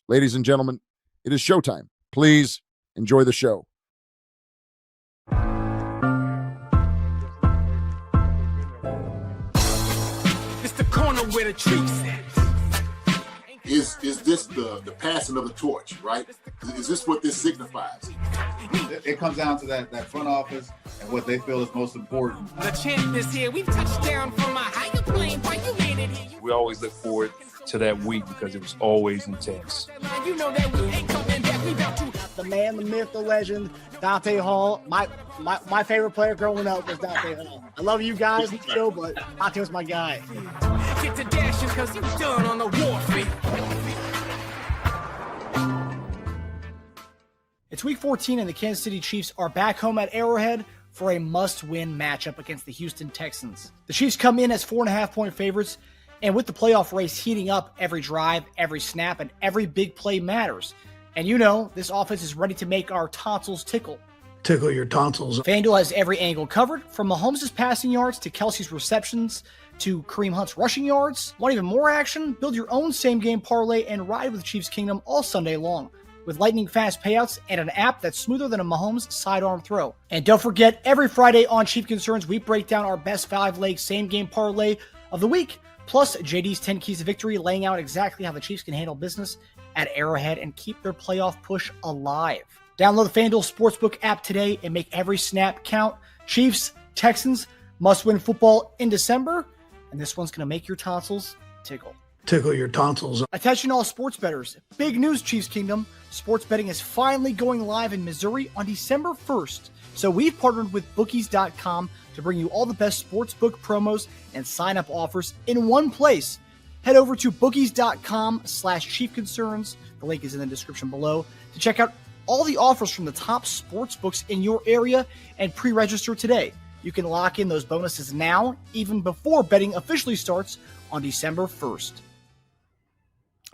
Ladies and gentlemen, it is showtime. Please enjoy the show. It's the corner where the treats at. Is this the passing of the torch, right? Is this what this signifies? It comes down to that front office and what they feel is most important. The champ is here. We've touched down from a higher plane. Why you made it here? We always look forward to that week because it was always intense. You know that we ain't coming back. We about to. The man, the myth, the legend, Dante Hall. My favorite player growing up was Dante Hall. I love you guys on the show, but Dante was my guy. Get to dashing because you done on the warfare. It's week 14 and the Kansas City Chiefs are back home at Arrowhead for a must-win matchup against the Houston Texans. The Chiefs come in as 4.5-point favorites, and with the playoff race heating up, every drive, every snap, and every big play matters. And you know, this offense is ready to make our tonsils tickle. Tickle your tonsils. FanDuel has every angle covered, from Mahomes' passing yards to Kelce's receptions to Kareem Hunt's rushing yards. Want even more action? Build your own same-game parlay and ride with Chiefs Kingdom all Sunday long, with lightning-fast payouts and an app that's smoother than a Mahomes sidearm throw. And don't forget, every Friday on Chief Concerns, we break down our best 5-leg same-game parlay of the week, plus JD's 10 keys to victory, laying out exactly how the Chiefs can handle business at Arrowhead and keep their playoff push alive. Download the FanDuel Sportsbook app today and make every snap count. Chiefs, Texans, must-win football in December, and this one's going to make your tonsils tickle. Tickle your tonsils. Attention all sports bettors. Big news, Chiefs Kingdom. Sports betting is finally going live in Missouri on December 1st. So we've partnered with bookies.com to bring you all the best sportsbook promos and sign-up offers in one place. Head over to bookies.com/chiefconcerns. The link is in the description below to check out all the offers from the top sportsbooks in your area and pre-register today. You can lock in those bonuses now, even before betting officially starts on December 1st.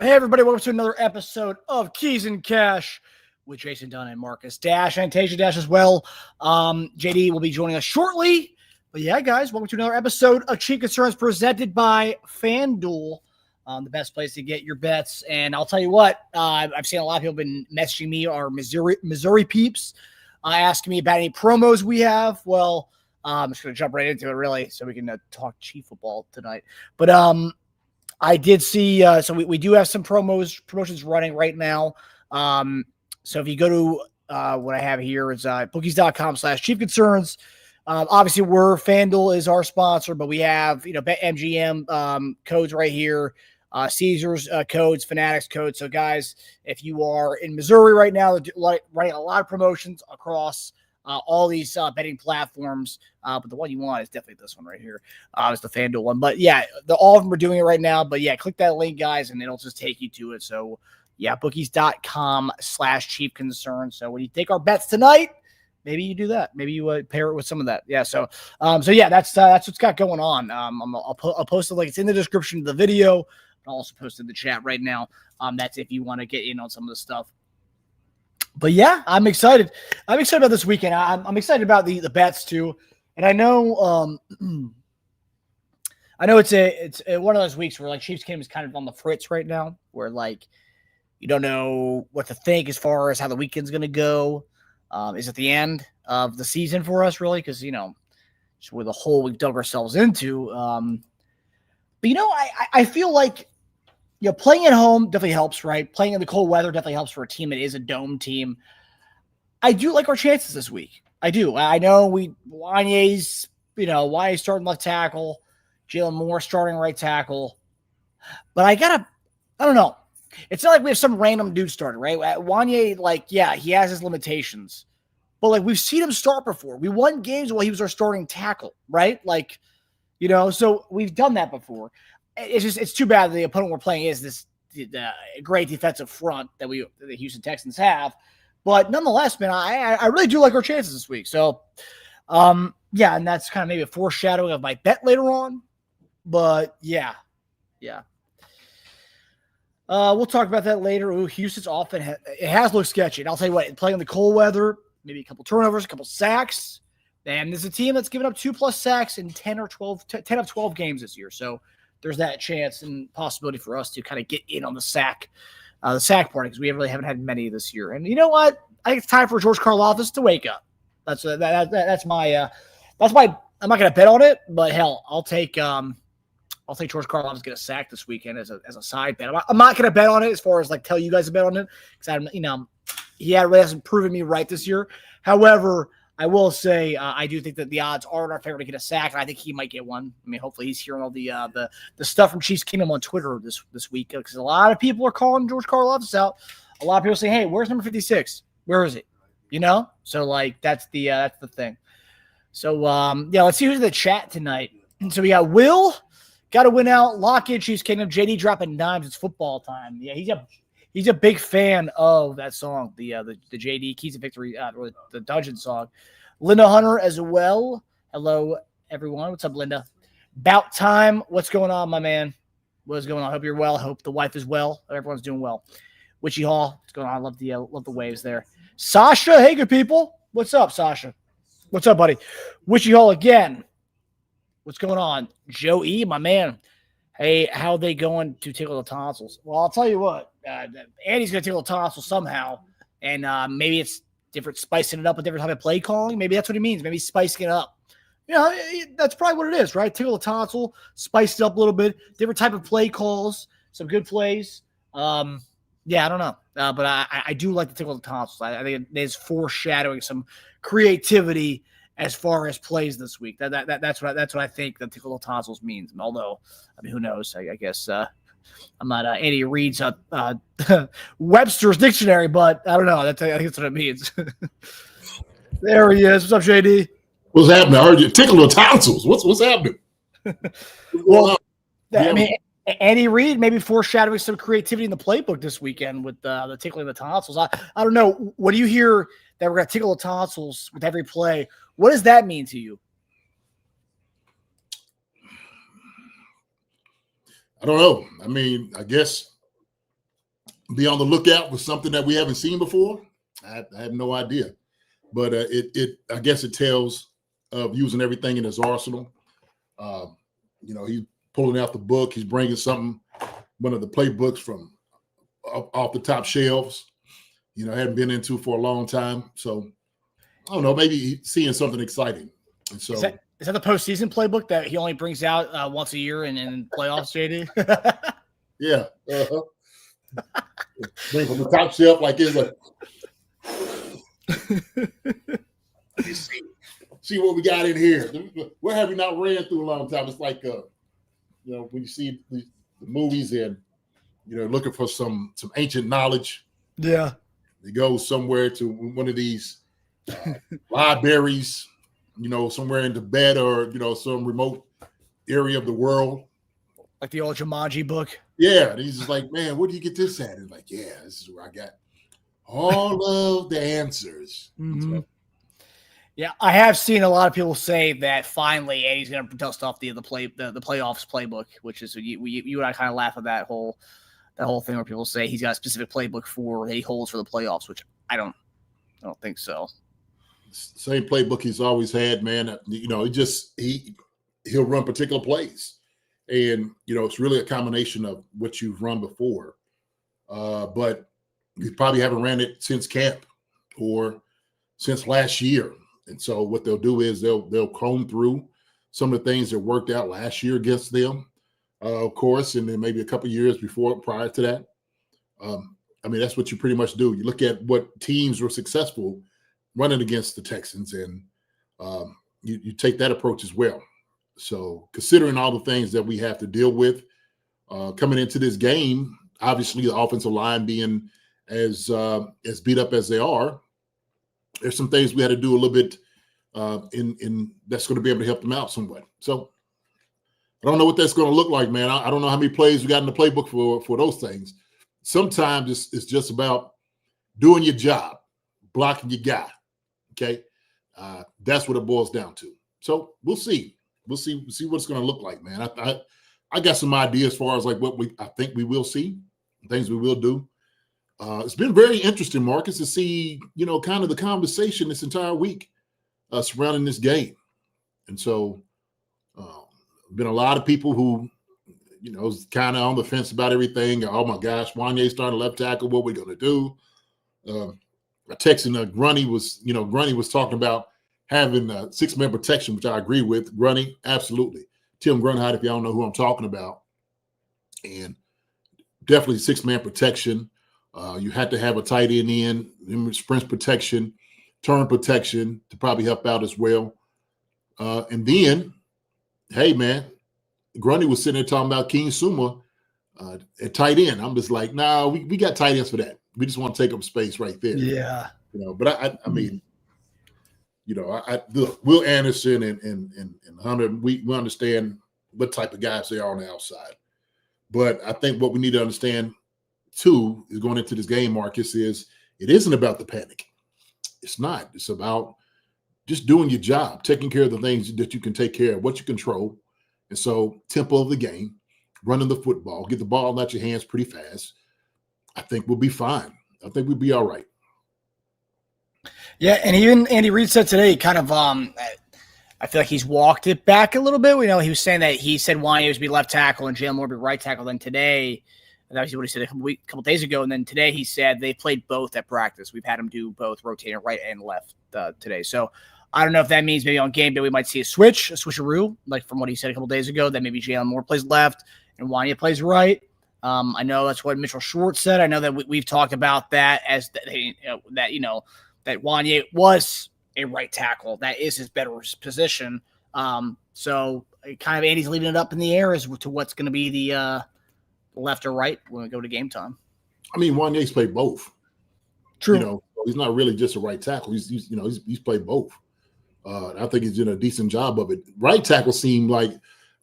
Hey everybody, welcome to another episode of Keys and Cash with Jason Dunn and Marcus Dash and Teja Dash as well. JD will be joining us shortly. But yeah, guys, welcome to another episode of Chief Concerns presented by FanDuel, the best place to get your bets. And I'll tell you what, I've seen a lot of people been messaging me, our Missouri peeps, asking me about any promos we have. Well, I'm just going to jump right into it, really, so we can talk Chief football tonight. But I did see, so we do have some promotions running right now. So if you go to what I have here is bookies.com/Chief Concerns. Obviously, FanDuel is our sponsor, but we have, BetMGM codes right here, Caesars codes, Fanatics codes. So guys, if you are in Missouri right now, they're running a lot of promotions across all these betting platforms, but the one you want is definitely this one right here. It's the FanDuel one. But yeah, all of them are doing it right now. But yeah, click that link, guys, and it'll just take you to it. So yeah, bookies.com/Chief Concerns. So when you take our bets tonight, maybe you do that. Maybe you pair it with some of that. Yeah. So yeah, that's what's got going on. I'll post the link. It's in the description of the video. I'll also post in the chat right now. That's if you want to get in on some of the stuff. But yeah, I'm excited. I'm excited about this weekend. I'm excited about the bets too. And I know it's one of those weeks where like Chiefs Kingdom is kind of on the fritz right now, where like you don't know what to think as far as how the weekend's going to go. Is it the end of the season for us, really? Because just with the hole we've dug ourselves into. But I feel like playing at home definitely helps, right? Playing in the cold weather definitely helps for a team that is a dome team. I do like our chances this week. I do. I know Wanye's starting left tackle, Jalen Moore starting right tackle. But I don't know. It's not like we have some random dude starting, right? Wanye, he has his limitations. But we've seen him start before. We won games while he was our starting tackle, right? So we've done that before. It's too bad that the opponent we're playing is this great defensive front that the Houston Texans have. But nonetheless, man, I really do like our chances this week. So, and that's kind of maybe a foreshadowing of my bet later on. But yeah. We'll talk about that later. Ooh, Houston's offense it has looked sketchy. And I'll tell you what, playing in the cold weather, maybe a couple turnovers, a couple sacks. And there's a team that's given up 2+ sacks in 10 of 12 games this year. So there's that chance and possibility for us to kind of get in on the sack the sack party, because we really haven't had many this year. And you know what? I think it's time for George Karlaftis to wake up. That's my. I'm not going to bet on it, but hell, I'll take George Karlaftis get a sack this weekend as a side bet. I'm not going to bet on it as far as like tell you guys to bet on it, because he really hasn't proven me right this year. However, I will say I do think that the odds are in our favor to get a sack, and I think he might get one. I mean, hopefully he's hearing all the stuff from Chiefs Kingdom on Twitter this week, because a lot of people are calling George Karlaftis out. A lot of people say, "Hey, where's number 56? Where is it?" So like that's the thing. So let's see who's in the chat tonight. So we got Will, got to win out, lock in Chiefs Kingdom. JD dropping dimes. It's football time. Yeah, he's a big fan of that song, the JD Keys of Victory, or the Dungeon song. Linda Hunter as well. Hello, everyone. What's up, Linda? About time. What's going on, my man? What's going on? Hope you're well. Hope the wife is well. Everyone's doing well. Witchy Hall. What's going on? I love the waves there. Sasha, hey, good people. What's up, Sasha? What's up, buddy? Witchy Hall again. What's going on? Joe E, my man. Hey, how are they going to tickle the tonsils? Well, I'll tell you what. Andy's going to tickle the tonsils somehow, and maybe it's different, spicing it up, a different type of play calling. Maybe that's what he means. Maybe spicing it up. That's probably what it is, right? Tickle the tonsil, spiced it up a little bit, different type of play calls, some good plays. I don't know, but I do like the tickle the tonsils. I think it is foreshadowing some creativity as far as plays this week. That's what I think the tickle the tonsils means. Although, I mean, who knows? I guess I'm not Andy Reid's Webster's dictionary, but I don't know. I think that's what it means. There he is. What's up, JD? What's happening? I heard you tickle the tonsils. What's happening? Well, I mean, Andy Reid maybe foreshadowing some creativity in the playbook this weekend with the tickling the tonsils. I don't know. When do you hear that we're going to tickle the tonsils with every play? What does that mean to you? I don't know. I mean, I guess be on the lookout for something that we haven't seen before. I have no idea, but I guess it tells of using everything in his arsenal. He's pulling out the book. He's bringing one of the playbooks from off the top shelves. Hadn't been into for a long time. So I don't know. Maybe seeing something exciting. And so. Is that the postseason playbook that he only brings out once a year in playoffs, JD? Yeah. Bring from the top shelf like it's like. See what we got in here. Where have we not ran through a long time? It's like, when you see the movies and, looking for some ancient knowledge. Yeah. They go somewhere to one of these libraries, somewhere in Tibet or, some remote area of the world. Like the old Jumanji book. Yeah. And he's just like, man, where do you get this at? And like, yeah, this is where I got all of the answers. Mm-hmm. Yeah, I have seen a lot of people say that finally Andy's going to dust off the playoffs playbook, which is you and I kind of laugh at that whole thing where people say he's got a specific playbook that he holds for the playoffs, which I don't think so. Same playbook he's always had, man. He'll run particular plays, and it's really a combination of what you've run before, but you probably haven't ran it since camp or since last year. And so what they'll do is they'll comb through some of the things that worked out last year against them, of course, and then maybe a couple of years prior to that. That's what you pretty much do. You look at what teams were successful running against the Texans, and you take that approach as well. So considering all the things that we have to deal with coming into this game, obviously the offensive line being as beat up as they are, there's some things we had to do a little bit in that's going to be able to help them out somewhat. So I don't know what that's going to look like, man. I don't know how many plays we got in the playbook for those things. Sometimes it's just about doing your job, blocking your guy. Okay, that's what it boils down to. So we'll see. We'll see what it's going to look like, man. I got some ideas as far as like what I think we will see, things we will do. It's been very interesting, Marcus, to see, kind of the conversation this entire week surrounding this game. And so been a lot of people who, is kind of on the fence about everything. Oh my gosh, Wanye starting left tackle. What we going to do? I texted Grunny was talking about having 6-man protection, which I agree with. Grunny, absolutely. Tim Grunhide, if y'all don't know who I'm talking about, and definitely 6-man protection. You had to have a tight end in, sprint protection, turn protection to probably help out as well. And then, hey, man, Grundy was sitting there talking about King Suma at tight end. I'm just like, nah, we got tight ends for that. We just want to take up space right there. Yeah. But I mean, look, Will Anderson and Hunter, we understand what type of guys they are on the outside. But I think what we need to understand, too, is going into this game, Marcus, is it isn't about the panic. It's not. It's about just doing your job, taking care of the things that you can take care of, what you control. And so tempo of the game, running the football, get the ball out your hands pretty fast. I think we'll be fine. I think we'll be all right. Yeah, and even Andy Reid said today, kind of, I feel like he's walked it back a little bit. We know he was saying that he said Wanye was be left tackle and Jalen Moore be right tackle. Then today, that was what he said a couple days ago. And then today he said they played both at practice. We've had him do both, rotating right and left today. So I don't know if that means maybe on game day we might see a switcheroo, like from what he said a couple days ago, that maybe Jalen Moore plays left and Wanye plays right. I know that's what Mitchell Schwartz said. I know that we've talked about that as that Wanye was a right tackle. That is his better position. So kind of Andy's leaving it up in the air as to what's going to be the left or right when we go to game time. I mean, Wanye's played both. True. He's not really just a right tackle. He's played both. I think he's doing a decent job of it. Right tackle seemed like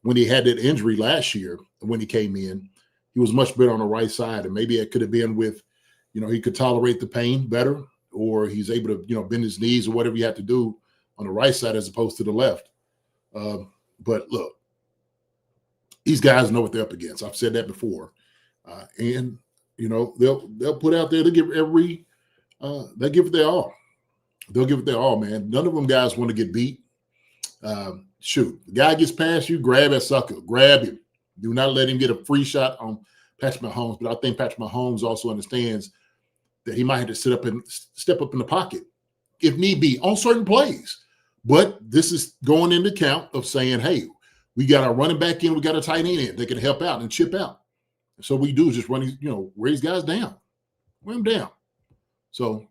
when he had that injury last year, when he came in, he was much better on the right side. And maybe it could have been with, he could tolerate the pain better, or he's able to, bend his knees or whatever you have to do on the right side as opposed to the left. But look, these guys know what they're up against. I've said that before. And they'll put out there, they'll give it their all. They'll give it their all, man. None of them guys want to get beat. Shoot, the guy gets past you, grab that sucker. Grab him. Do not let him get a free shot on Patrick Mahomes. But I think Patrick Mahomes also understands that he might have to step up in the pocket if need be on certain plays. But this is going into count of saying, hey, we got our running back in, we got a tight end in. They can help out and chip out. So what we do is just run, wear these guys down. Wear them down. So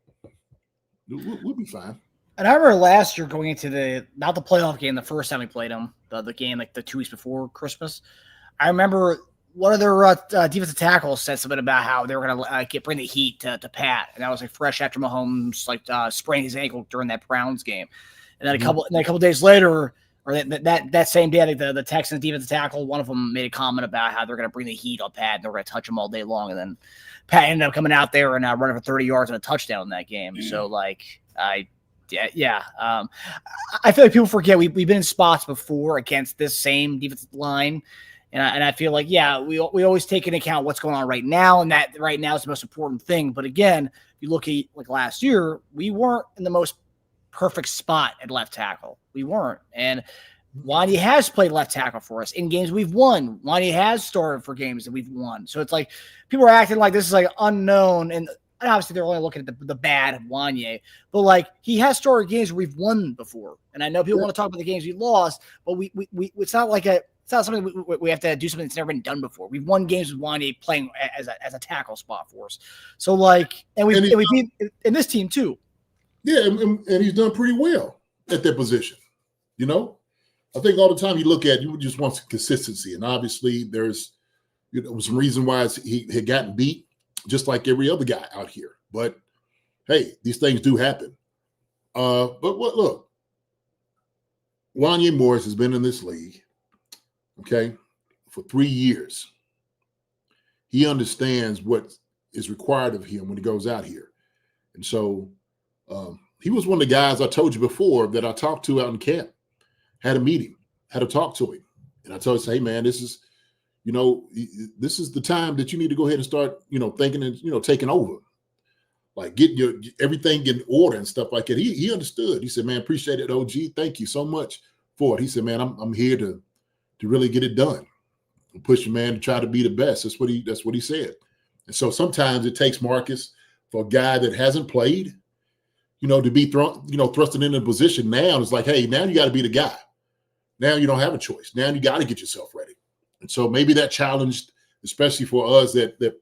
we'll be fine. And I remember last year going into not the playoff game, the first time we played them, the game like the 2 weeks before Christmas. I remember one of their defensive tackles said something about how they were going to bring the heat to Pat, and that was like fresh after Mahomes sprained his ankle during that Browns game. And then a couple days later, or that same day, I think the Texans defensive tackle, one of them made a comment about how they're going to bring the heat on Pat and they're going to touch him all day long. And then Pat ended up coming out there and running for 30 yards and a touchdown in that game. So I feel like people forget we've been in spots before against this same defensive line. And I feel like, we always take into account what's going on right now, and that right now is the most important thing. But again, if you look at like last year, we weren't in the most perfect spot at left tackle. We weren't. And Wanye has played left tackle for us in games we've won. Wanye has started for games that we've won. So it's like people are acting like this is like unknown. And obviously they're only looking at the bad of Wanye. But like he has started games where we've won before. And I know people want to talk about the games we lost, but we it's not like it's not something we have to do something that's never been done before. We've won games with Wanye playing as a tackle spot for us. So and we beat in this team too. Yeah, and he's done pretty well at that position. I think all the time you look at, you just want some consistency, and obviously there's some reason why he had gotten beat, just like every other guy out here. But hey, these things do happen. But look, Wanye Morris has been in this league, okay, for 3 years. He understands what is required of him when he goes out here. And so he was one of the guys I told you before that I talked to out in camp, had a meeting, had to talk to him. And I told him, hey, man, this is the time that you need to go ahead and start, thinking and, taking over. Like getting your everything in order and stuff like that. He understood. He said, man, appreciate it, OG. Thank you so much for it. He said, man, I'm here to really get it done. and push a man to try to be the best. That's what he said. And so sometimes it takes, Marcus, for a guy that hasn't played, to be thrusted into a position now. It's like, hey, now you got to be the guy. Now you don't have a choice. Now you got to get yourself ready. And so maybe that challenge, especially for us that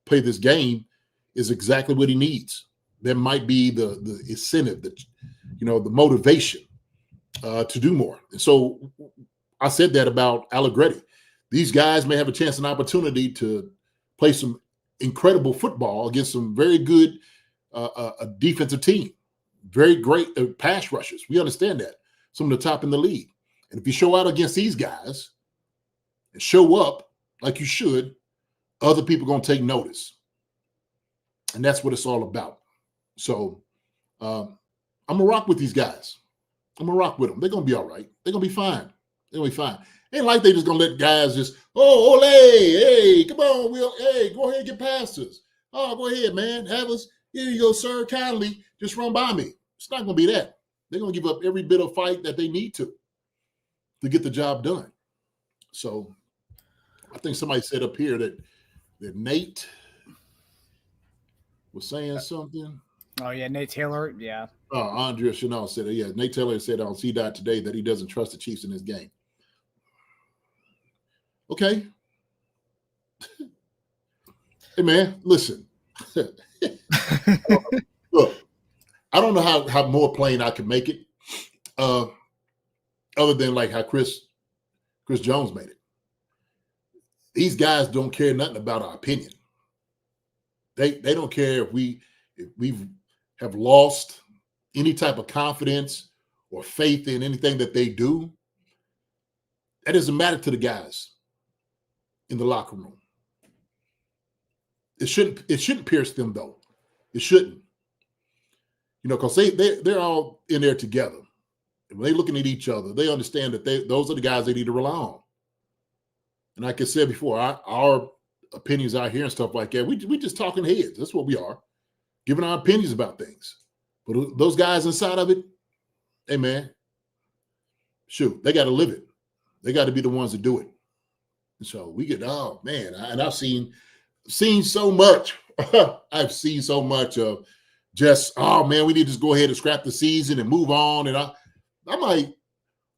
play this game, is exactly what he needs. There might be the incentive, the motivation to do more. And so I said that about Allegretti. These guys may have a chance and opportunity to play some incredible football against some very good defensive team, very great pass rushers. We understand that. Some of the top in the league. And if you show out against these guys and show up like you should, other people are going to take notice. And that's what it's all about. So I'm going to rock with these guys. I'm going to rock with them. They're going to be all right. They're going to be fine. They're going to be fine. Ain't like they just going to let guys just, ole, hey, come on, hey, go ahead and get past us. Oh, go ahead, man. Have us. Here you go, sir. Kindly just run by me. It's not going to be that. They're going to give up every bit of fight that they need to get the job done. So I think somebody said up here that Nate was saying something. Oh, yeah, Nate Taylor, yeah. Andrea Chanel said it. Yeah, Nate Taylor said on C-Dot today that he doesn't trust the Chiefs in this game. Okay. Hey, man, listen. Look, I don't know how more plain I can make it, other than like how Chris Jones made it. These guys don't care nothing about our opinion. They don't care if we have lost any type of confidence or faith in anything that they do. That doesn't matter to the guys in the locker room. It shouldn't pierce them though. It shouldn't. Because they're all in there together. And when they're looking at each other, they understand that those are the guys they need to rely on. And like I said before, our opinions out here and stuff like that, we just talking heads. That's what we are, giving our opinions about things. But those guys inside of it, hey, man, shoot, they got to live it. They got to be the ones to do it. And so we get, oh, man, and I've seen so much. I've seen so much of just, oh, man, we need to just go ahead and scrap the season and move on. And I'm like,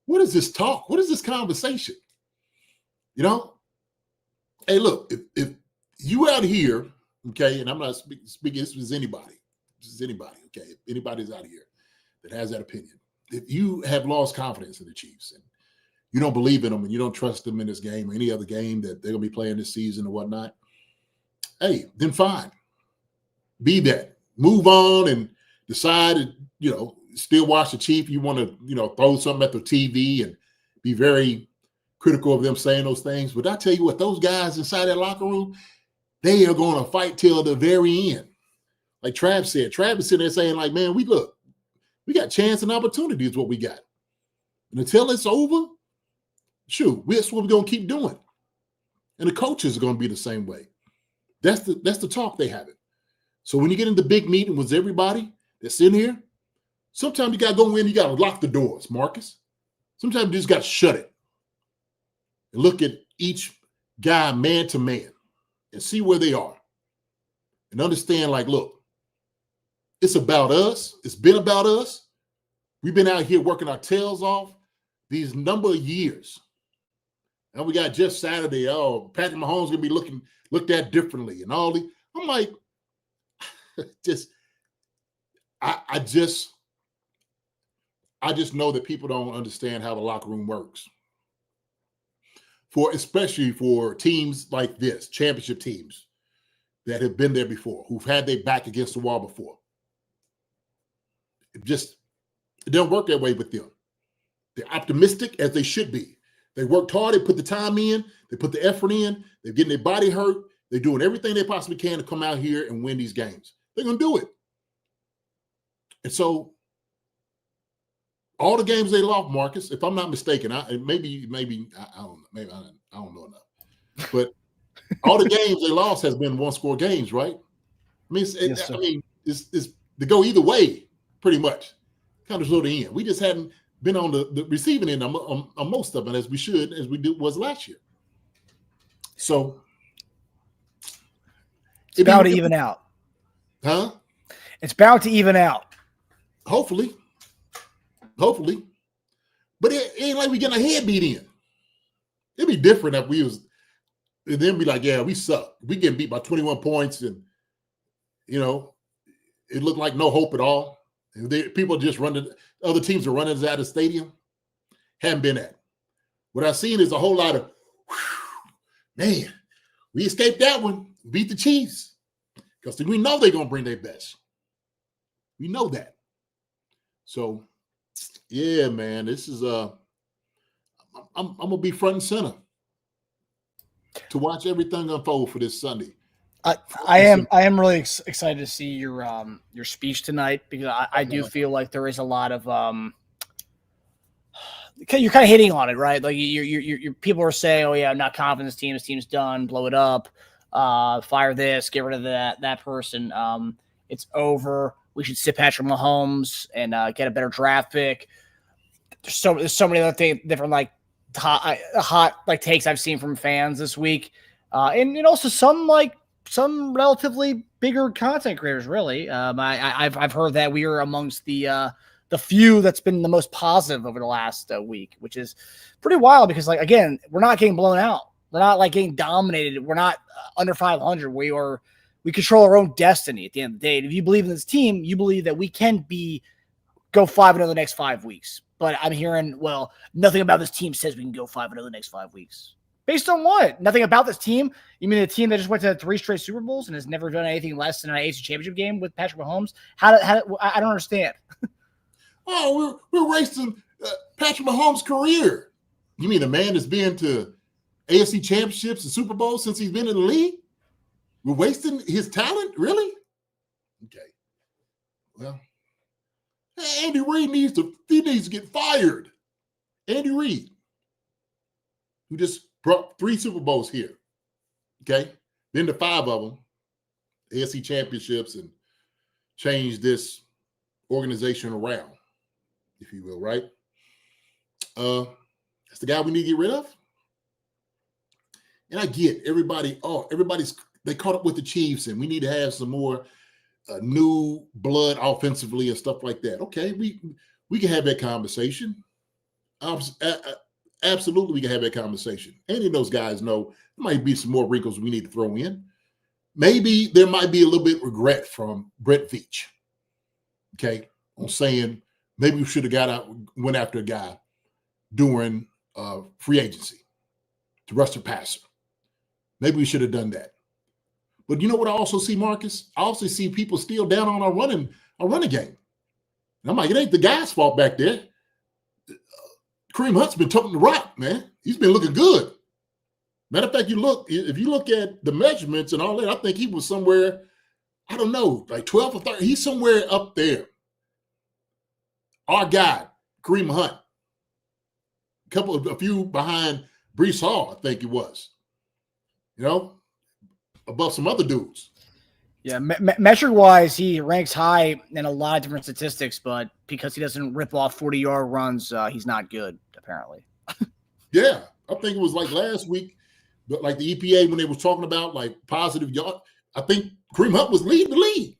what is this talk? What is this conversation? Hey, look, if you out here, okay, and I'm not speaking, this is anybody. This is anybody, okay? If anybody's out here that has that opinion, if you have lost confidence in the Chiefs and you don't believe in them and you don't trust them in this game or any other game that they're going to be playing this season or whatnot, hey, then fine. Be that. Move on and decide, still watch the Chief. You want to, throw something at the TV and be very critical of them saying those things. But I tell you what, those guys inside that locker room, they are going to fight till the very end. Like Trav said, Trav is sitting there saying, like, man, we got chance and opportunity is what we got. And until it's over, shoot, that's what we're going to keep doing. And the coaches are going to be the same way. That's the talk they have it. So when you get into big meeting with everybody that's in here, sometimes you got to go in, you got to lock the doors, Marcus. Sometimes you just got to shut it and look at each guy man to man and see where they are and understand, like, look, it's about us. It's been about us. We've been out here working our tails off these number of years. And we got just Saturday, Patrick Mahomes going to be looked at differently and all the. I'm like, I just know that people don't understand how the locker room works. Especially for teams like this, championship teams that have been there before, who've had their back against the wall before. It don't work that way with them. They're optimistic as they should be. They worked hard. They put the time in. They put the effort in. They're getting their body hurt. They're doing everything they possibly can to come out here and win these games. They're going to do it. And so all the games they lost, Marcus, if I'm not mistaken, maybe I don't know enough. But all the games they lost has been one-score games, right? I mean, it's to go either way, pretty much. Kind of slow the end. We just hadn't been on the receiving end on most of it as we was last year. So it's bound to even out. Huh? It's bound to even out. Hopefully. But it ain't like we getting our head beat in. It'd be different if we was, and then be like, yeah, we suck. We getting beat by 21 points and, it looked like no hope at all. And people just running, other teams are running us out of the stadium. Haven't been at. What I've seen is a whole lot of, man, we escaped that one. Beat the Chiefs. Because we know they're going to bring their best. We know that. So, yeah, man, this is I'm going to be front and center to watch everything unfold for this Sunday. I am really excited to see your speech tonight, because I do feel like there is a lot of you're kind of hitting on it, right? Like your people are saying, oh yeah, I'm not confident this team's done, blow it up, fire this, get rid of that person. It's over. We should sit Patrick Mahomes and get a better draft pick. There's so many other things, different like hot like takes I've seen from fans this week, and also some relatively bigger content creators. Really, I've heard that we are amongst the few that's been the most positive over the last week, which is pretty wild, because like, again, we're not getting blown out. We're not like getting dominated. We're not under 500. We control our own destiny at the end of the day. And if you believe in this team, you believe that we can go 5-0 the next 5 weeks. But I'm hearing, well, nothing about this team says we can go 5-0 the next 5 weeks. Based on what? Nothing about this team? You mean a team that just went to 3 straight Super Bowls and has never done anything less than an AFC Championship game with Patrick Mahomes? I don't understand. Oh, we're wasting Patrick Mahomes' career. You mean a man that's been to AFC championships and Super Bowls since he's been in the league? We're wasting his talent? Really? Okay. Well, Andy Reid needs to get fired. Andy Reid, who just brought 3 Super Bowls here. Okay. Been to 5 of them, AFC championships, and changed this organization around, if you will, right? That's the guy we need to get rid of. And I get everybody's they caught up with the Chiefs, and we need to have some more new blood offensively and stuff like that. Okay, we can have that conversation. Absolutely, we can have that conversation. Any of those guys know there might be some more wrinkles we need to throw in. Maybe there might be a little bit of regret from Brett Veach. Okay, on saying maybe we should have went after a guy during free agency to rush the passer. Maybe we should have done that. But you know what I also see, Marcus? I also see people still down on our running game. And I'm like, it ain't the guy's fault back there. Kareem Hunt's been toting the rock, man. He's been looking good. Matter of fact, if you look at the measurements and all that, I think he was somewhere, I don't know, like 12 or 13. He's somewhere up there. Our guy, Kareem Hunt. A few behind Breece Hall, I think it was. Above some other dudes. Yeah, metric-wise, he ranks high in a lot of different statistics, but because he doesn't rip off 40-yard runs, he's not good, apparently. Yeah, I think it was like last week, but like the EPA, when they was talking about like positive yard, I think Kareem Hunt was leading the league.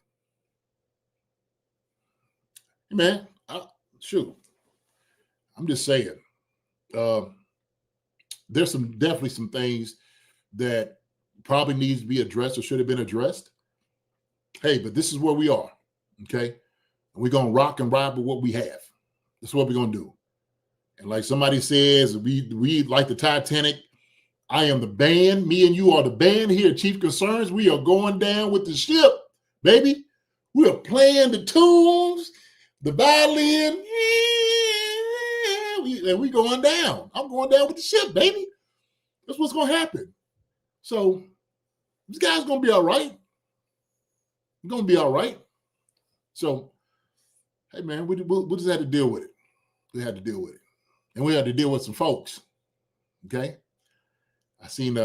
Hey, man, I'm just saying. There's definitely some things that probably needs to be addressed or should have been addressed. Hey, but this is where we are, okay? And we're going to rock and ride with what we have. That's what we're going to do. And like somebody says, we like the Titanic. I am the band. Me and you are the band here, Chief Concerns. We are going down with the ship, baby. We are playing the tunes, the violin. And we going down. I'm going down with the ship, baby. That's what's going to happen. So this guy's going to be all right. He's going to be all right. So, hey, man, we'll just have to deal with it. We had to deal with it. And we had to deal with some folks, okay? I seen,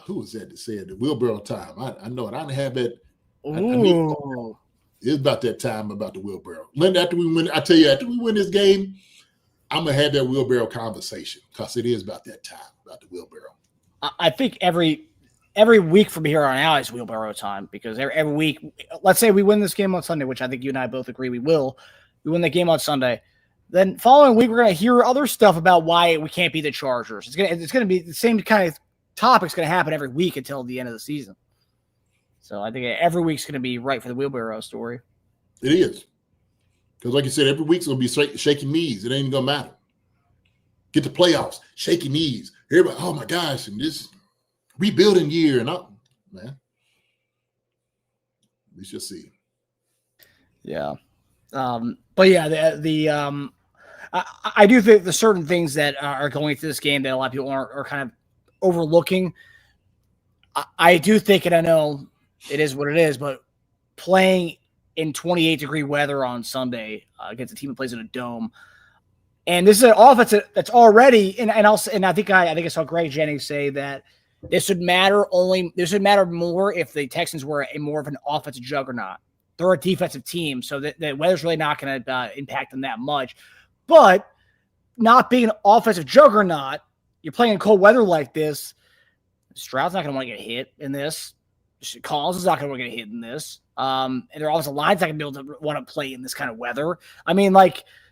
who was that said the wheelbarrow time? I know it. I didn't have that. It's about that time about the wheelbarrow. Linda, after we win, I tell you, after we win this game, I'm going to have that wheelbarrow conversation because it is about that time, about the wheelbarrow. I think every every week from here on out is wheelbarrow time because every week, let's say we win this game on Sunday, which I think you and I both agree we will. We win the game on Sunday. Then following week, we're going to hear other stuff about why we can't beat the Chargers. It's going to be the same kind of topics going to happen every week until the end of the season. So I think every week's going to be right for the wheelbarrow story. It is. Because like you said, every week's going to be shaking knees. It ain't going to matter. Get the playoffs, shaking knees. Everybody, oh my gosh, and this rebuilding year. And man, we shall see. Yeah. But yeah, I do think there's certain things that are going into this game that a lot of people are kind of overlooking. I do think, and I know it is what it is, but playing in 28-degree weather on Sunday against a team that plays in a dome, and this is an offense that's already, and I think I saw Greg Jennings say that this would matter more if the Texans were more of an offensive juggernaut. They're a defensive team, so the weather's really not going to impact them that much. But not being an offensive juggernaut, you're playing in cold weather like this. Stroud's not going to want to get hit in this. Collins is not going to want to get hit in this. And their offensive line's not going to be able to want to play in this kind of weather. I mean,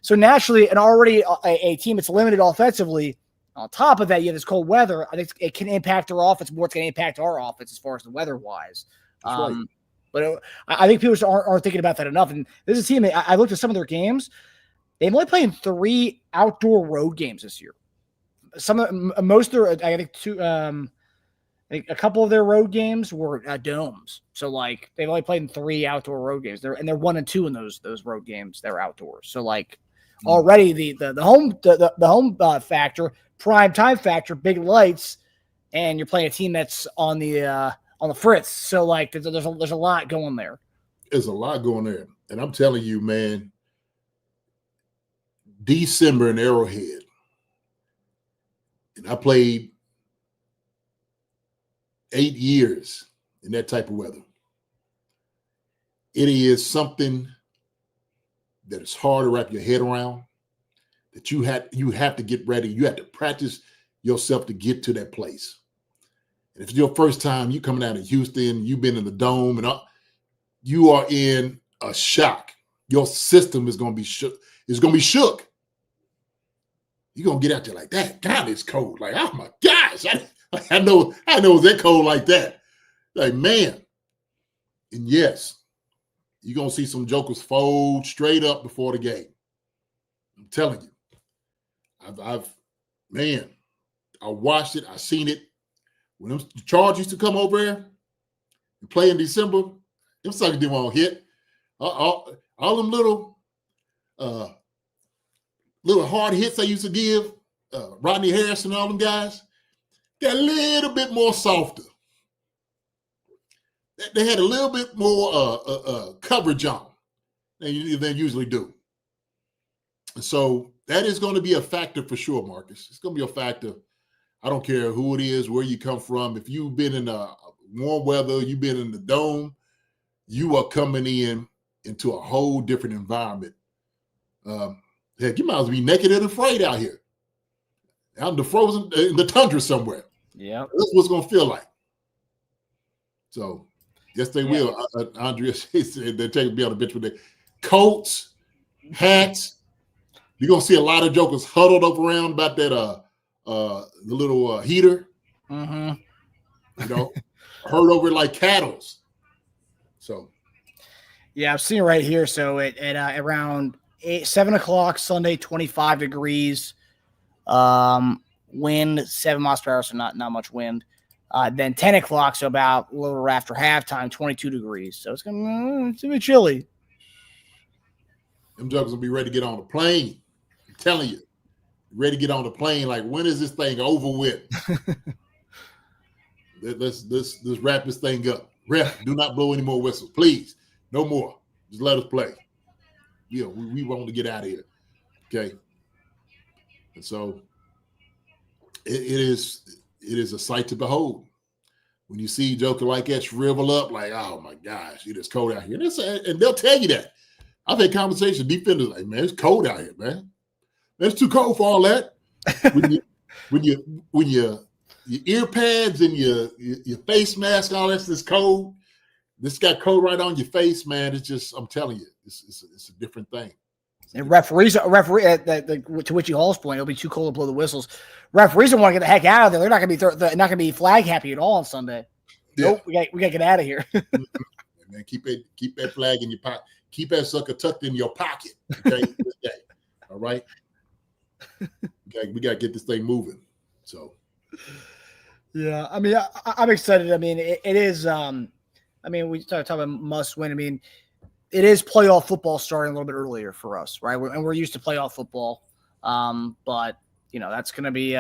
so naturally, and already a team that's limited offensively, on top of that, you have this cold weather. I think it can impact their offense more. It's going to impact our offense as far as the weather-wise. Right. But I think people aren't thinking about that enough. And this is a team, I looked at some of their games. They've only played in 3 outdoor road games this year. Most of their, I think a couple of their road games were domes. So they've only played in 3 outdoor road games. They're 1-2 in those road games. They're outdoors. So already the home factor, prime time factor, big lights, and you're playing a team that's on the fritz. So there's a lot going there. There's a lot going there. And I'm telling you, man, December in Arrowhead, and I played 8 years in that type of weather. It is something that is hard to wrap your head around, that you have to get ready. You have to practice yourself to get to that place. And if it's your first time, you coming out of Houston, you've been in the dome, and you are in a shock. Your system is going to be shook. It's going to be shook. You're going to get out there like that. God, it's cold. Oh my gosh. I know it's that cold like that. Man. And yes, you're going to see some jokers fold straight up before the game. I'm telling you. I watched it. I seen it. When the Chargers used to come over there and play in December, them suckers didn't want to hit. All them little hard hits they used to give, Rodney Harrison and all them guys, got a little bit more softer. They had a little bit more coverage on than usually do. And so that is going to be a factor for sure, Marcus. It's going to be a factor. I don't care who it is, where you come from. If you've been in warm weather, you've been in the dome, you are coming into a whole different environment. Heck, you might as well be naked and afraid out here. Out in the frozen, in the tundra somewhere. Yeah. That's what it's going to feel like. So, yes, they will. Andrea said they're taking me on the bench with their coats, hats. You're going to see a lot of jokers huddled up around about that the little heater. Mm-hmm. Herd over like cattle. So. Yeah, I'm seeing it right here. So at around 7 o'clock Sunday, 25 degrees. Wind 7 miles per hour, so not much wind. Then 10 o'clock, so about a little after halftime, 22 degrees. So it's gonna be chilly. Them jokers will be ready to get on the plane. I'm telling you, ready to get on the plane. When is this thing over with? Let's wrap this thing up. Ref, do not blow any more whistles, please. No more. Just let us play. Yeah, we want to get out of here. Okay. And so it is a sight to behold. When you see a joker like that shrivel up, oh my gosh, it is cold out here. And they'll tell you that. I've had conversations, defenders man, it's cold out here, man. It's too cold for all that. When you your ear pads and your face mask, all that's this cold. This got cold right on your face, man. It's just, I'm telling you, it's a different thing. And referee to Witchy Hall's point, it'll be too cold to blow the whistles. Referees don't want to get the heck out of there. They're not going to be not going to be flag happy at all on Sunday. Yeah. Nope, we got to get out of here. Man, keep that flag in your pocket. Keep that sucker tucked in your pocket. Okay, all right. Okay, we got to get this thing moving. So, yeah, I mean, I'm excited. I mean, it is. I mean, we talk about must win. I mean, it is playoff football starting a little bit earlier for us, right? We're used to playoff football, but that's going to be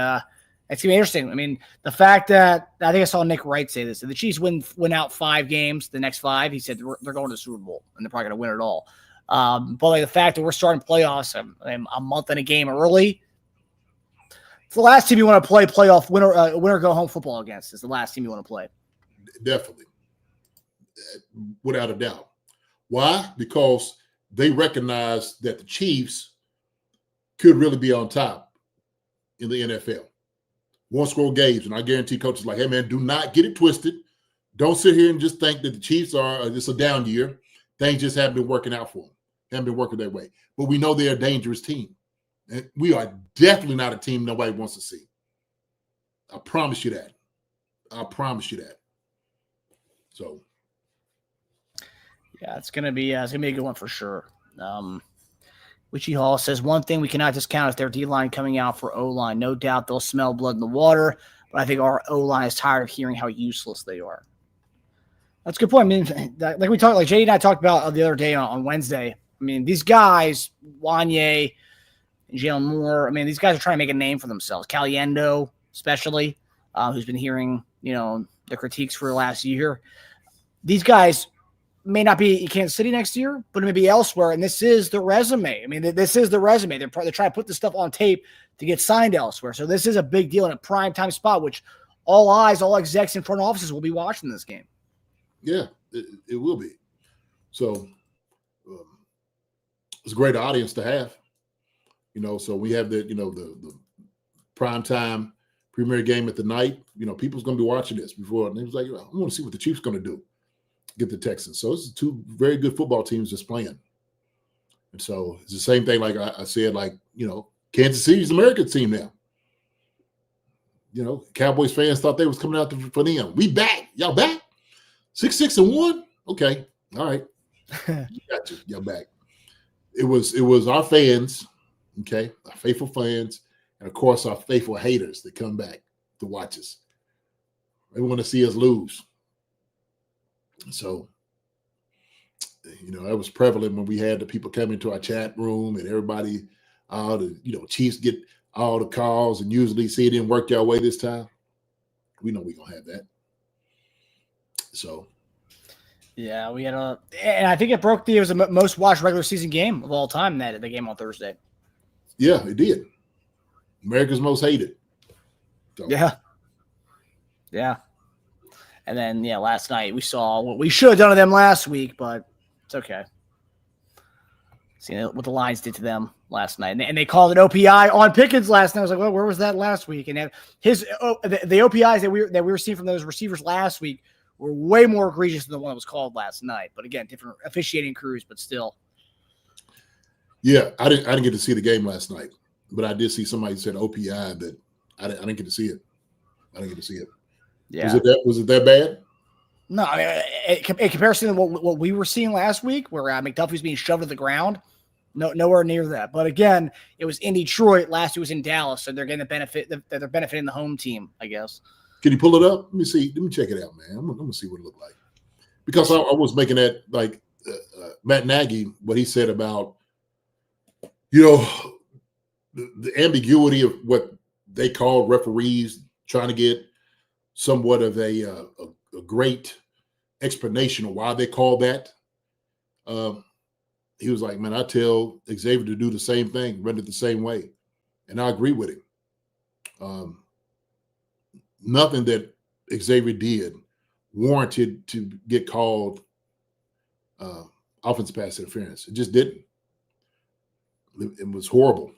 it's gonna be interesting. I mean, the fact that I think I saw Nick Wright say this: if the Chiefs win out 5 games, the next 5, he said they're going to the Super Bowl and they're probably going to win it all. But like the fact that we're starting playoffs a month and a game early, it's the last team you want to play playoff winner go home football against. Is the last team you want to play. Definitely, without a doubt. Why? Because they recognize that the Chiefs could really be on top in the NFL. One-score games, and I guarantee coaches like, hey, man, do not get it twisted. Don't sit here and just think that the Chiefs are just a down year. Things just haven't been working out for them. Haven't been working their way. But we know they're a dangerous team. And we are definitely not a team nobody wants to see. I promise you that. I promise you that. So. Yeah, it's gonna be a good one for sure. Witchy Hall says one thing we cannot discount is their D-line coming out for O-line. No doubt they'll smell blood in the water, but I think our O-line is tired of hearing how useless they are. That's a good point. I mean, like Jay and I talked about the other day on Wednesday. I mean, these guys, Wanye and Jalen Moore, I mean, these guys are trying to make a name for themselves. Caliendo, especially, who's been hearing, the critiques for the last year. These guys may not be in Kansas City next year, but it may be elsewhere. And this is the resume. I mean, this is the resume. They're trying to put this stuff on tape to get signed elsewhere. So this is a big deal in a prime time spot, which all eyes, all execs in front offices will be watching this game. Yeah, it will be. So it's a great audience to have. So we have the prime time premier game at the night. People's going to be watching this before. And it was like, I want to see what the Chiefs going to do. Get the Texans. So it's 2 very good football teams just playing. And so it's the same thing, like I said, Kansas City's American team now. Cowboys fans thought they was coming out for them. We back. Y'all back? 6-1? Okay. All right. Got you. Y'all back. It was our fans, okay, our faithful fans, and of course our faithful haters that come back to watch us. They want to see us lose. So, that was prevalent when we had the people come into our chat room and everybody, all the, Chiefs get all the calls and usually see it didn't work your way this time. We know we're going to have that. So. Yeah, we had and I think it was the most watched regular season game of all time, the game on Thursday. Yeah, it did. America's most hated. So. Yeah. Yeah. And then, last night we saw what we should have done to them last week, but it's okay. See what the Lions did to them last night. And they called it OPI on Pickens last night. I was like, well, where was that last week? And the OPIs that we were seeing from those receivers last week were way more egregious than the one that was called last night. But again, different officiating crews, but still. Yeah, I didn't get to see the game last night, but I did see somebody said OPI, but I didn't get to see it. I didn't get to see it. Yeah. Was it that bad? No, I mean, in comparison to what we were seeing last week, where McDuffie's being shoved to the ground, nowhere near that. But again, it was in Detroit. Last year was in Dallas, so they're getting the benefit that they're benefiting the home team, I guess. Can you pull it up? Let me see. Let me check it out, man. I'm gonna see what it looked like. Because I was making that like Matt Nagy, what he said about the ambiguity of what they call referees trying to get somewhat of a great explanation of why they call that. He was like, man, I tell Xavier to do the same thing, run it the same way. And I agree with him. Nothing that Xavier did warranted to get called offensive pass interference. It just didn't. It was horrible.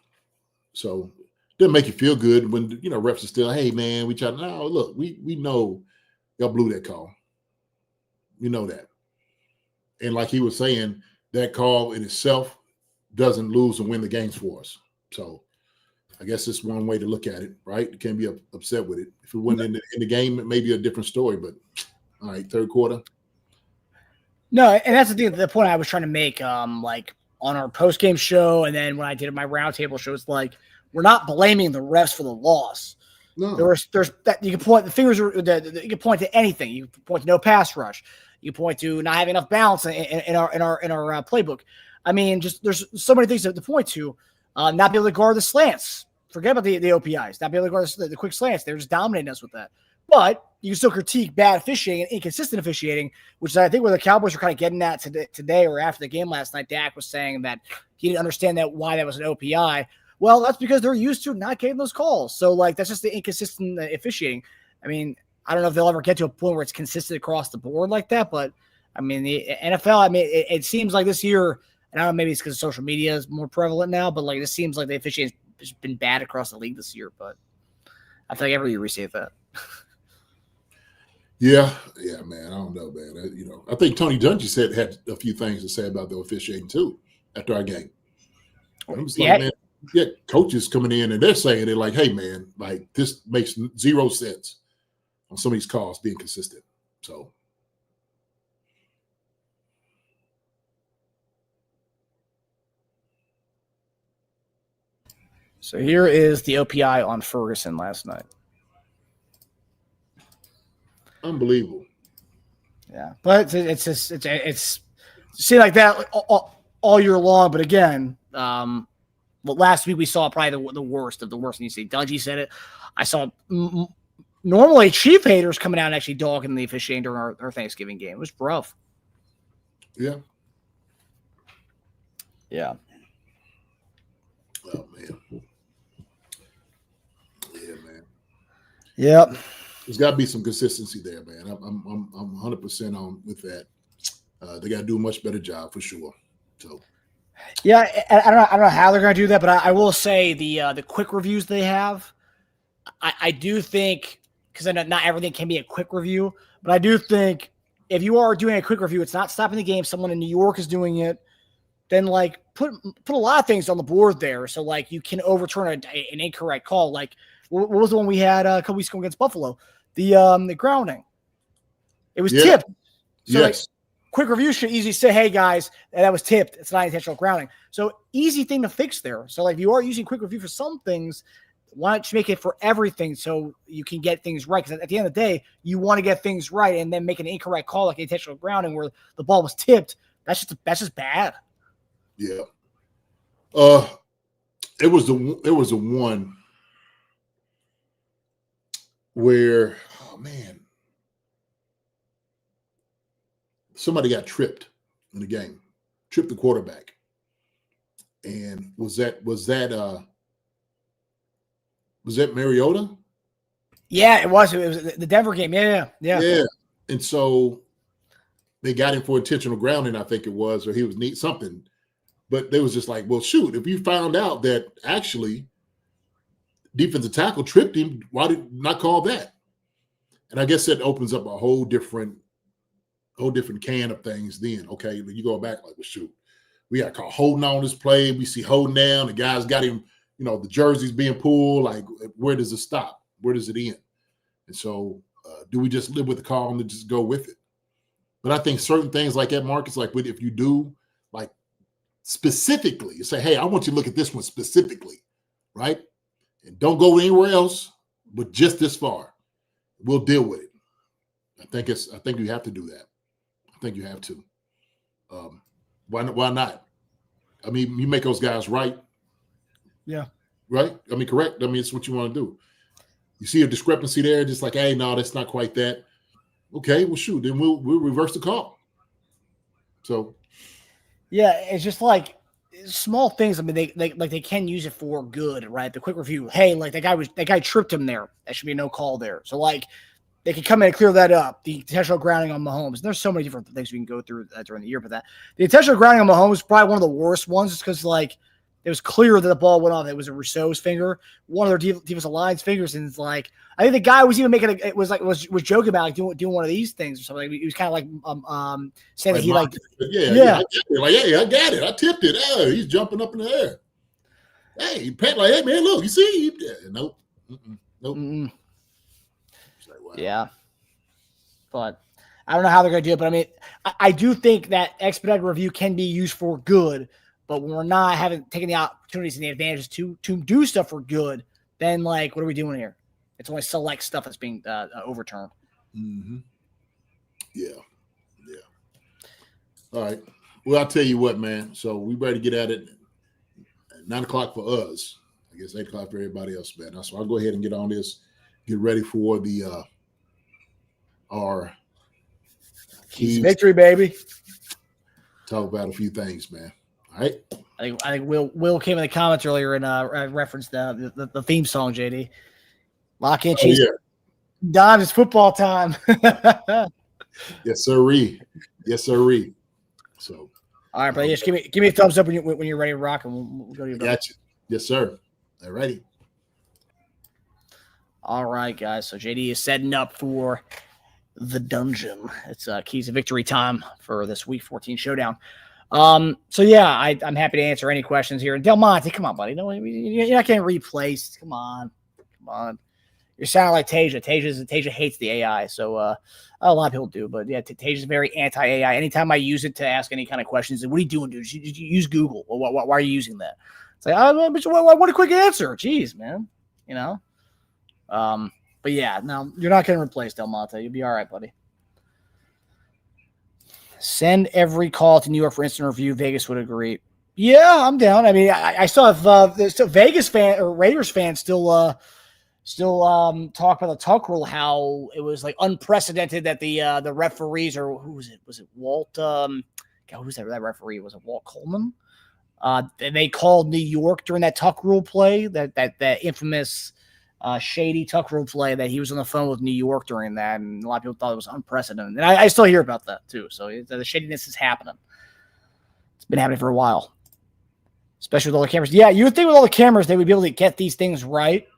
So Doesn't make you feel good when refs are still, hey man, we try. No, look, we know y'all blew that call. We know that, and like he was saying, that call in itself doesn't lose and win the games for us. So I guess it's one way to look at it, right? You can't be upset with it. If it wasn't in the game, it may be a different story. But all right, third quarter. No, and that's the point I was trying to make. Like on our post game show, and then when I did my roundtable show, it's like we're not blaming the refs for the loss. No, there's that you can point the fingers. You can point to anything. You can point to no pass rush. You can point to not having enough balance in our playbook. I mean, just there's so many things to point to. Not be able to guard the slants. Forget about the OPIs. Not be able to guard the quick slants. They're just dominating us with that. But you can still critique bad officiating and inconsistent officiating, which is, I think, where the Cowboys were kind of getting at today or after the game last night. Dak was saying that he didn't understand why that was an OPI. Well, that's because they're used to not getting those calls. So, like, that's just the inconsistent officiating. I mean, I don't know if they'll ever get to a point where it's consistent across the board like that. But, I mean, the NFL, I mean, it seems like this year, and I don't know, maybe it's because social media is more prevalent now, but, like, it seems like the officiating has been bad across the league this year. But I feel like every year we see that. Yeah, man. I don't know, man. I think Tony Dunn had a few things to say about the officiating too after our game. I was like, man, coaches coming in and they're saying like, hey, man, like this makes zero sense on some of these calls being consistent. So here is the OPI on Ferguson last night. Unbelievable. Yeah, but it's see like that all year long. But again, last week we saw probably the worst of the worst. And you see, Dungy said it. I saw normally Chief haters coming out and actually dogging the officiating during our Thanksgiving game. It was rough. Yeah. Yeah. Oh man. Yeah, man. Yep. There's got to be some consistency there, man. I'm 100% on with that. They got to do a much better job for sure. So, yeah, I don't know how they're going to do that, but I will say the quick reviews they have, I do think, because I know not everything can be a quick review, but I do think if you are doing a quick review, it's not stopping the game. Someone in New York is doing it. Then like put a lot of things on the board there, so like you can overturn an incorrect call. Like what was the one we had a couple weeks ago against Buffalo? The grounding. It was tipped. So like, quick review should easily say, hey guys, that was tipped. It's not intentional grounding. So easy thing to fix there. So like if you are using quick review for some things, why don't you make it for everything so you can get things right? Because at the end of the day, you want to get things right and then make an incorrect call like intentional grounding where the ball was tipped. That's just bad. Yeah. It was the one where, oh man, somebody got tripped in the game, tripped the quarterback. And was that Mariota? Yeah, it was. It was the Denver game. Yeah. And so they got him for intentional grounding, I think it was, or he was neat something. But they was just like, well, shoot, if you found out that actually defensive tackle tripped him, why did not call that? And I guess that opens up a whole different can of things then. Okay, you go back like, well, shoot, we got caught holding on this play. We see holding down. The guy's got him, the jersey's being pulled. Like, where does it stop? Where does it end? And so do we just live with the call and just go with it? But I think certain things like that, Marcus, like if you do, like specifically, you say, hey, I want you to look at this one specifically, right? And don't go anywhere else, but just this far. We'll deal with it. I think you have to do that. I think you have to. Why not? I mean, you make those guys right. Yeah. Right? I mean, correct. I mean, it's what you want to do. You see a discrepancy there, just like, hey, no, that's not quite that. Okay, well, shoot, then we'll reverse the call. So, yeah, it's just like small things. I mean, they can use it for good, right? The quick review. Hey, like that guy tripped him there. That should be no call there. So like they can come in and clear that up. The intentional grounding on Mahomes. And there's so many different things we can go through during the year, but the intentional grounding on Mahomes is probably one of the worst ones, just because like it was clear that the ball went off. It was a Rousseau's finger, one of their defensive line's fingers, and it's like I think the guy was even making was joking about like doing one of these things or something. He was kind of like saying that he like I got it. I tipped it. Oh, he's jumping up in the air. Hey, Pat, like, hey man, look, you see? Nope. Nope. Mm-mm. Like, wow. Yeah, but I don't know how they're going to do it. But I mean, I do think that expedited review can be used for good. But when we're not taking the opportunities and the advantages to do stuff for good, then like, what are we doing here? It's only select stuff that's being overturned. Mm-hmm. Yeah. All right. Well, I'll tell you what, man. So we better get at it. 9 o'clock for us. I guess 8 o'clock for everybody else, man. So I'll go ahead and get on this. Get ready for the our keys victory, baby. Talk about a few things, man. All right. I think Will came in the comments earlier and referenced the theme song, JD. Lock in, cheese. Yeah. Don, it's football time. Yes, sirree. Yes, sirree. So, all right, buddy. Just give me a thumbs up when you're ready to rock, and we'll go to your. Got you. Yes, sir. All righty. All right, guys. So JD is setting up for the dungeon. It's keys to victory time for this Week 14 showdown. So yeah, I'm happy to answer any questions here. Del Monte, come on, buddy. No, you're not getting replaced. Come on. You're sounding like Teja. Teja hates the AI, so a lot of people do. But yeah, Teja's very anti-AI. Anytime I use it to ask any kind of questions, what are you doing, dude? You use Google. Why are you using that? It's like, what a quick answer. Jeez, man. You know. But yeah, no, you're not getting replaced, Del Monte. You'll be all right, buddy. Send every call to New York for instant review. Vegas would agree. Yeah, I'm down. I mean, I saw if still Vegas fan or Raiders fans still talk about the tuck rule, how it was like unprecedented that the referees, or who was it? Was it Walt? Who's that referee? Was it Walt Coleman? And they called New York during that tuck rule play, that infamous shady tuck rule play, that he was on the phone with New York during that, and a lot of people thought it was unprecedented. And I still hear about that too. So the shadiness is happening. It's been happening for a while, especially with all the cameras. Yeah, you would think with all the cameras they would be able to get these things right.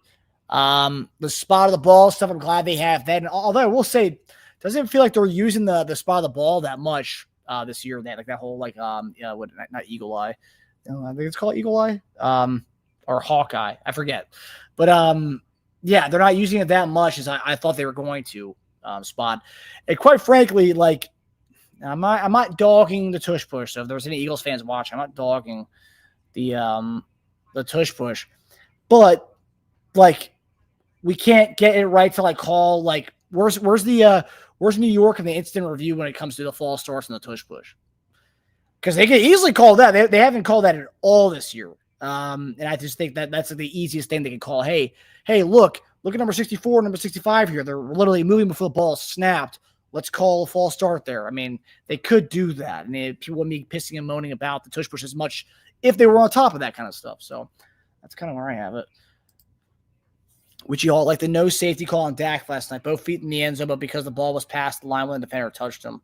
The spot of the ball stuff, I'm glad they have that. And although I will say, doesn't feel like they're using the spot of the ball that much this year. That that whole not Eagle Eye. I think it's called Eagle Eye, or Hawkeye. I forget, but yeah, they're not using it that much as I thought they were going to spot. And quite frankly, like I'm not dogging the tush push. So if there's any Eagles fans watching, I'm not dogging the tush push, but like we can't get it right to like call like where's New York in the instant review when it comes to the false starts and the tush push. Because they can easily call that. They haven't called that at all this year. And I just think that's the easiest thing they can call. Hey, look at number 64, number 65 here. They're literally moving before the ball snapped. Let's call a false start there. I mean, they could do that. And people wouldn't be pissing and moaning about the tush push as much if they were on top of that kind of stuff. So that's kind of where I have it. Which you all like the no safety call on Dak last night. Both feet in the end zone, but because the ball was past the line when the defender touched him.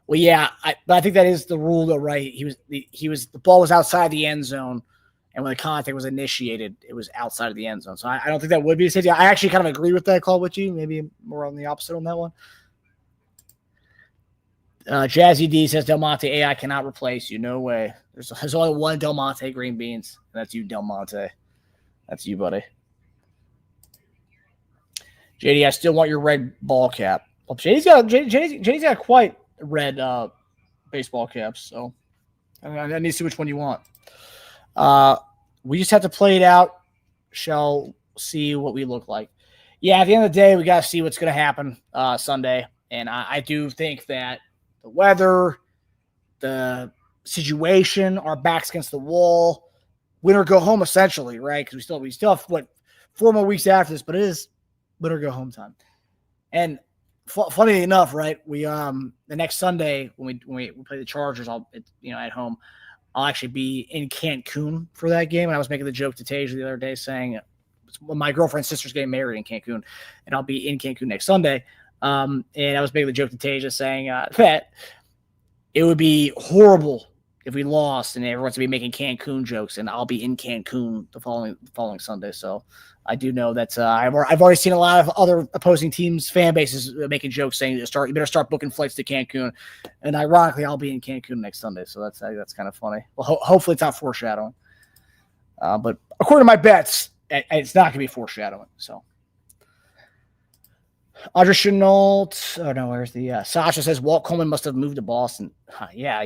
Well, yeah, but I think that is the rule, though, right? The ball was outside the end zone, and when the contact was initiated, it was outside of the end zone. So I don't think that would be a safety. I actually kind of agree with that call with you. Maybe more on the opposite on that one. Jazzy D says Del Monte AI cannot replace you. No way. There's only one Del Monte green beans, and that's you, Del Monte. That's you, buddy. JD, I still want your red ball cap. Well, JD's got quite red baseball caps, so I need to see which one you want. We just have to play it out. Shall see what we look like. Yeah, at the end of the day, we got to see what's going to happen Sunday, and I do think that the weather, the situation, our backs against the wall, win or go home essentially, right? Because we still have 4 more weeks after this, but it is win or go home time. And funny enough, right? We the next Sunday when we play the Chargers, at home, I'll actually be in Cancun for that game. And I was making the joke to Teja the other day saying my girlfriend's sister's getting married in Cancun, and I'll be in Cancun next Sunday. And I was making the joke to Teja saying that it would be horrible if we lost, and everyone's gonna be making Cancun jokes, and I'll be in Cancun the following Sunday. So I do know that I've already seen a lot of other opposing teams' fan bases making jokes saying you better start booking flights to Cancun, and ironically, I'll be in Cancun next Sunday. So that's kind of funny. Well, hopefully it's not foreshadowing. But according to my bets, it's not gonna be foreshadowing. So. Audrey Chenault. Oh no, where's the Sasha says Walt Coleman must have moved to Boston. Yeah,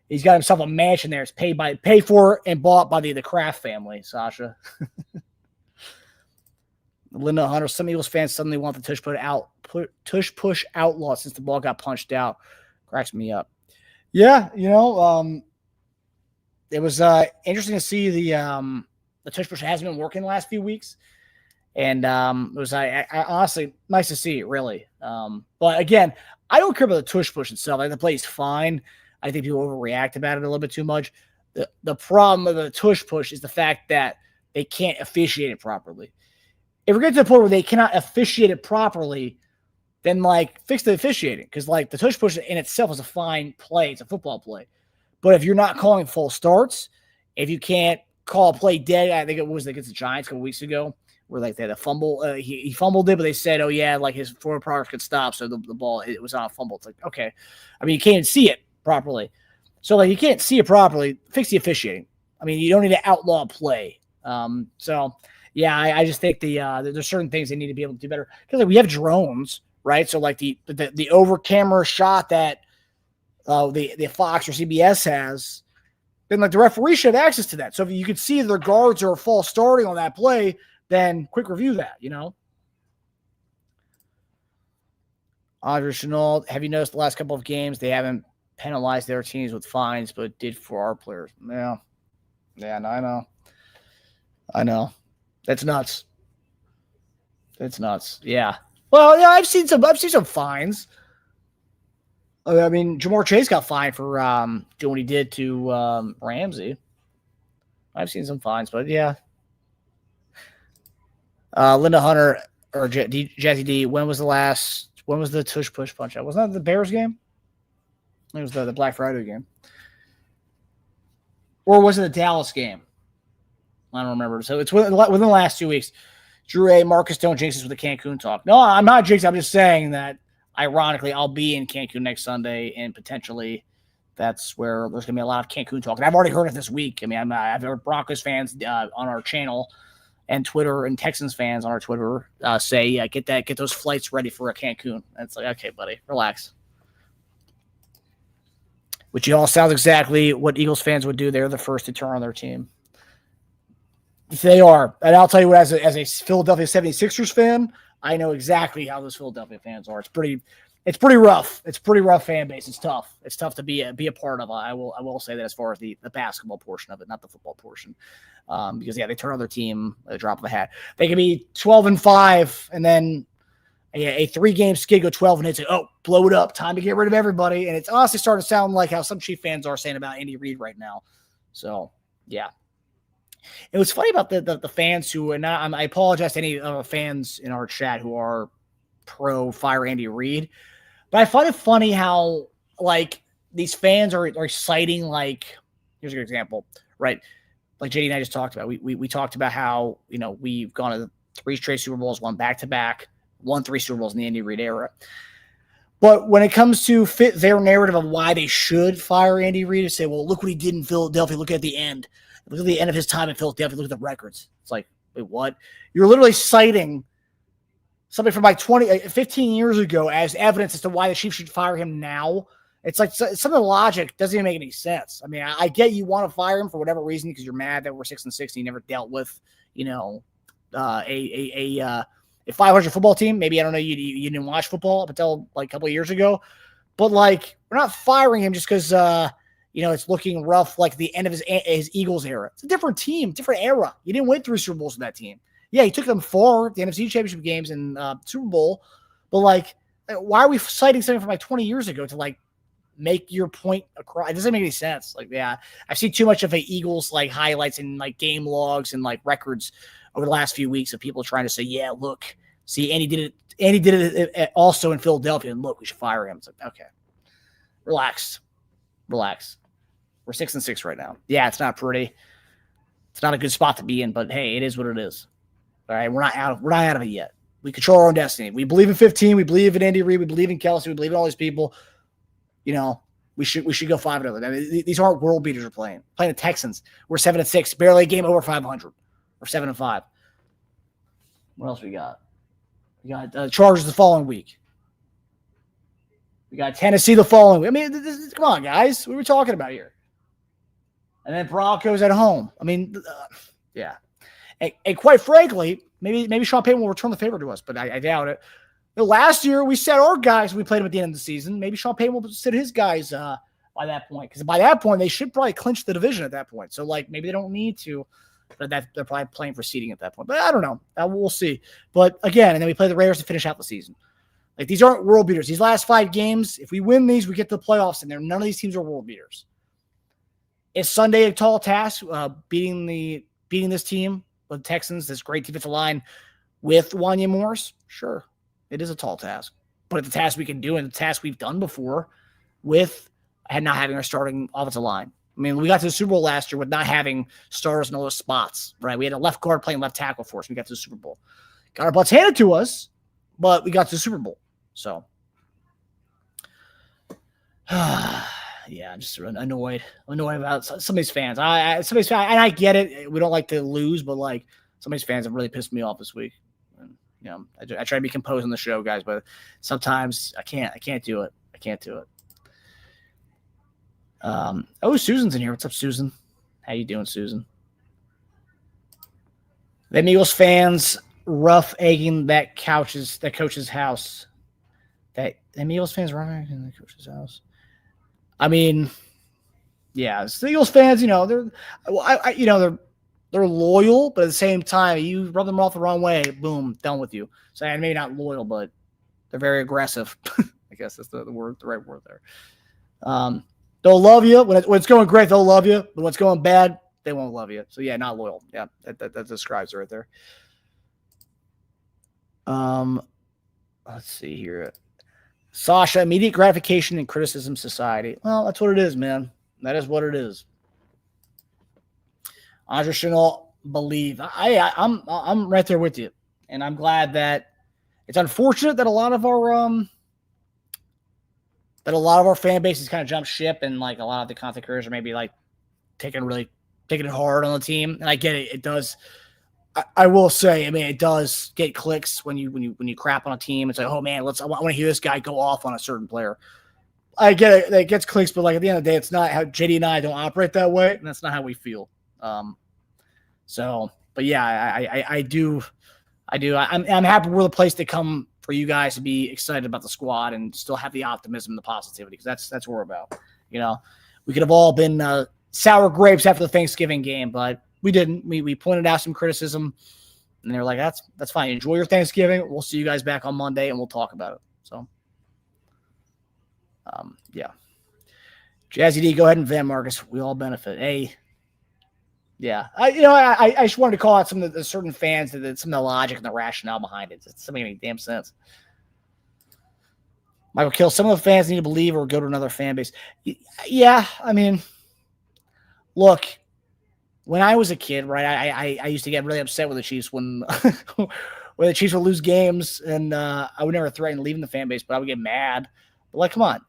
he's got himself a mansion there. It's paid for and bought by the Kraft family. Sasha. Linda Hunter. Some Eagles fans suddenly want the tush push outlaw since the ball got punched out. Cracks me up. Yeah, it was interesting to see the tush push hasn't been working the last few weeks. And it was I honestly nice to see it, really. But again, I don't care about the tush push itself. I think the play is fine. I think people overreact about it a little bit too much. The problem with the tush push is the fact that they can't officiate it properly. If we get to the point where they cannot officiate it properly, then fix the officiating, because the tush push in itself is a fine play. It's a football play. But if you're not calling full starts, if you can't call a play dead, I think it was against the Giants a couple weeks ago, where they had a fumble. He fumbled it, but they said, oh, yeah, his forward progress could stop, so the ball, it was not a fumble. It's okay. I mean, you can't even see it properly. So, you can't see it properly. Fix the officiating. I mean, you don't need to outlaw play. So, yeah, I just think there's certain things they need to be able to do better. Because we have drones, right? So, the over-camera shot that the Fox or CBS has, then, the referee should have access to that. So, if you could see their guards are false starting on that play, then quick review that, Audrey Chenault, have you noticed the last couple of games they haven't penalized their teams with fines, but did for our players? Yeah, no, I know. That's nuts. Yeah. Well, yeah, I've seen some fines. I mean, Jamar Chase got fined for doing what he did to Ramsey. I've seen some fines, but yeah. Linda Hunter or Jazzy D, when was the tush push punch out? Wasn't that the Bears game? It was the Black Friday game. Or was it the Dallas game? I don't remember. So it's within the last 2 weeks. Drew A. Marcus, don't jinx us with the Cancun talk. No, I'm not jinxing. I'm just saying that, ironically, I'll be in Cancun next Sunday, and potentially that's where there's going to be a lot of Cancun talk. And I've already heard it this week. I mean, I've heard Broncos fans on our channel and Twitter, and Texans fans on our Twitter say, get those flights ready for a Cancun. And it's okay, buddy, relax. Which all sounds exactly what Eagles fans would do. They're the first to turn on their team. They are. And I'll tell you what, as a Philadelphia 76ers fan, I know exactly how those Philadelphia fans are. It's pretty rough. It's pretty rough fan base. It's tough. It's tough to be a part of. I will say that as far as the basketball portion of it, not the football portion. Because they turn on their team at a drop of a hat. They can be 12-5, and then a 3-game skid go 12 and say, oh, blow it up, time to get rid of everybody. And it's honestly starting to sound like how some Chief fans are saying about Andy Reid right now. So yeah. It was funny about the fans who, and I apologize to any fans in our chat who are pro fire Andy Reid, but I find it funny how these fans are citing here's a good example, right? Like JD and I just talked about. We talked about how we've gone to 3 straight Super Bowls, won back-to-back, won 3 Super Bowls in the Andy Reid era. But when it comes to fit their narrative of why they should fire Andy Reid, and say, well, look what he did in Philadelphia. Look at the end. Look at the end of his time in Philadelphia. Look at the records. It's like, wait, what? You're literally citing something from 15 years ago as evidence as to why the Chiefs should fire him now. It's like some of the logic doesn't even make any sense. I mean, I get you want to fire him for whatever reason because you're mad that we're 6-6 and he never dealt with, a 500 football team. Maybe, I don't know, you didn't watch football up until a couple of years ago. But we're not firing him just because it's looking rough like the end of his Eagles era. It's a different team, different era. You didn't win 3 Super Bowls with that team. Yeah, he took them far, the NFC Championship games and Super Bowl. But why are we citing something from 20 years ago to make your point across? It doesn't make any sense. I've seen too much of the Eagles highlights and game logs and records over the last few weeks of people trying to say, yeah, look, see, Andy did it also in Philadelphia, and look, we should fire him. It's okay, relax. We're 6-6 right now. Yeah, it's not pretty. It's not a good spot to be in, but hey, it is what it is. All right, we're not out of it yet. We control our own destiny. We believe in 15. We believe in Andy Reid. We believe in Kelce. We believe in all these people. We should go 5-0. I mean, these aren't world beaters we're playing. Playing the Texans. We're 7-6, barely a game over 500, or 7-5. What else we got? We got Chargers the following week. We got Tennessee the following week. I mean, come on, guys. What are we talking about here? And then Broncos at home. I mean, yeah. And quite frankly, maybe Sean Payton will return the favor to us, but I doubt it. Last year, we set our guys. We played them at the end of the season. Maybe Sean Payton will sit his guys by that point, because by that point, they should probably clinch the division at that point. So, maybe they don't need to, but they're probably playing for seeding at that point. But I don't know. We'll see. But again, and then we play the Raiders to finish out the season. These aren't world beaters. These last 5 games, if we win these, we get to the playoffs, and none of these teams are world beaters. Is Sunday a tall task, beating this team, the Texans, this great defensive line, with Wanya Morris? Sure. It is a tall task, but it's a task we can do, and the task we've done before with not having our starting offensive line. I mean, we got to the Super Bowl last year with not having stars in all those spots, right? We had a left guard playing left tackle for us. We got to the Super Bowl. Got our butts handed to us, but we got to the Super Bowl. So, yeah, I'm just annoyed about some of these fans. And I get it. We don't like to lose, but some of these fans have really pissed me off this week. I try to be composed on the show, guys, but sometimes I can't do it. I can't do it. Susan's in here. What's up, Susan? How you doing, Susan? Them Eagles fans rough egging that coach's house. Them Eagles fans rough egging the coach's house. I mean, yeah, the Eagles fans, they're loyal, but at the same time, you rub them off the wrong way, boom, done with you. So maybe not loyal, but they're very aggressive. I guess that's the right word there. They'll love you when it's going great. They'll love you, but when it's going bad, they won't love you. So yeah, not loyal. Yeah, that describes it right there. Let's see here. Sasha, immediate gratification and criticism society. Well, that's what it is, man. That is what it is. Andre Chanel, believe. I'm right there with you, and I'm glad that it's unfortunate that a lot of our fan base has kind of jumped ship, and a lot of the content creators are maybe taking it hard on the team. And I get it. It does. I will say, I mean, it does get clicks when you crap on a team. It's oh man, I want to hear this guy go off on a certain player. I get it. It gets clicks, but at the end of the day, it's not how JD and I don't operate that way, and that's not how we feel. But yeah, I do. I'm happy we're the place to come for you guys to be excited about the squad and still have the optimism and the positivity, because that's what we're about. We could have all been sour grapes after the Thanksgiving game, but we didn't. We pointed out some criticism, and they're like, that's fine. Enjoy your Thanksgiving. We'll see you guys back on Monday, and we'll talk about it. So, yeah. Jazzy D, go ahead and vent, Marcus. We all benefit. Hey. Yeah, I just wanted to call out some of the certain fans, that some of the logic and the rationale behind it. It doesn't make any damn sense. Michael Kill, some of the fans need to believe or go to another fan base. Yeah, I mean, look, when I was a kid, right, I used to get really upset with the Chiefs when when the Chiefs would lose games, and I would never threaten leaving the fan base, but I would get mad. But come on,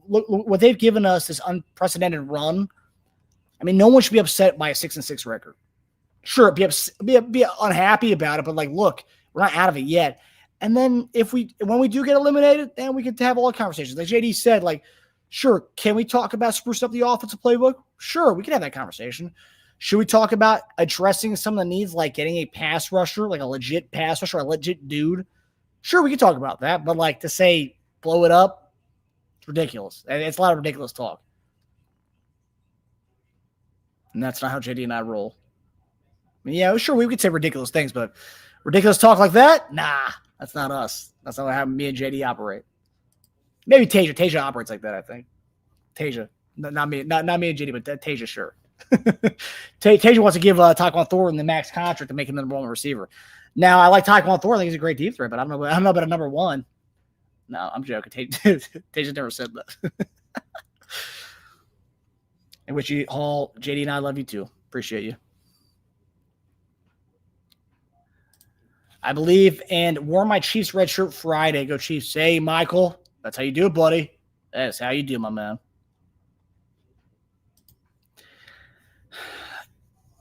look what they've given us, this unprecedented run. I mean, no one should be upset by a 6-6 record. Sure, be unhappy about it, but look, we're not out of it yet. And then when we do get eliminated, then we can have all the conversations. Like JD said, sure, can we talk about sprucing up the offensive playbook? Sure, we can have that conversation. Should we talk about addressing some of the needs, like getting a pass rusher, like a legit pass rusher, a legit dude? Sure, we can talk about that, but to say blow it up, it's ridiculous. It's a lot of ridiculous talk. And that's not how JD and I roll. I mean, yeah, sure, we could say ridiculous things, but ridiculous talk like that? Nah, that's not us. That's not how me and JD operate. Maybe Teja. Teja operates like that, I think. Teja. Not me and JD, but Teja, sure. Teja wants to give Tyquan Thornton the max contract to make him the number one receiver. Now, I like Tyquan Thornton. I think he's a great deep threat, but I don't know about a number one. No, I'm joking. Teja never said that. And Richie Hall, JD and I love you too. Appreciate you. I believe and wore my Chiefs red shirt Friday. Go Chiefs. Hey, Michael. That's how you do it, buddy. That's how you do, my man.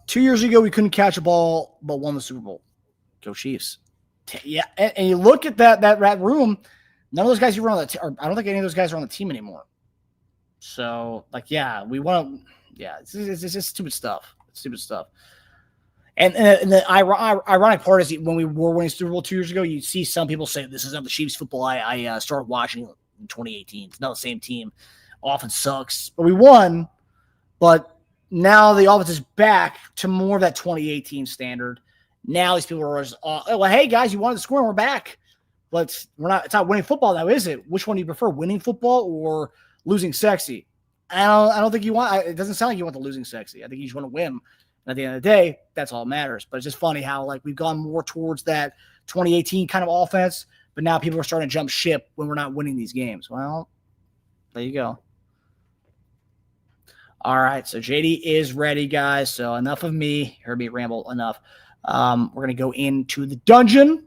2 years ago, we couldn't catch a ball, but won the Super Bowl. Go Chiefs. Yeah, and you look at that room, none of those guys were on the team. I don't think any of those guys are on the team anymore. So, yeah, we want to – yeah, it's just stupid stuff. It's stupid stuff. And the ironic part is when we were winning Super Bowl 2 years ago, you see some people say, this is not the Chiefs football I started watching in 2018. It's not the same team. Offense sucks. But we won, but now the offense is back to more of that 2018 standard. Now these people are just, well, hey, guys, you wanted to score and we're back. But it's not winning football now, is it? Which one do you prefer, winning football or losing sexy? I don't think you want – it doesn't sound like you want the losing sexy. I think you just want to win. And at the end of the day, that's all that matters. But it's just funny how we've gone more towards that 2018 kind of offense, but now people are starting to jump ship when we're not winning these games. Well, there you go. All right, so JD is ready, guys. So enough of me. Heard me ramble enough. We're going to go into the dungeon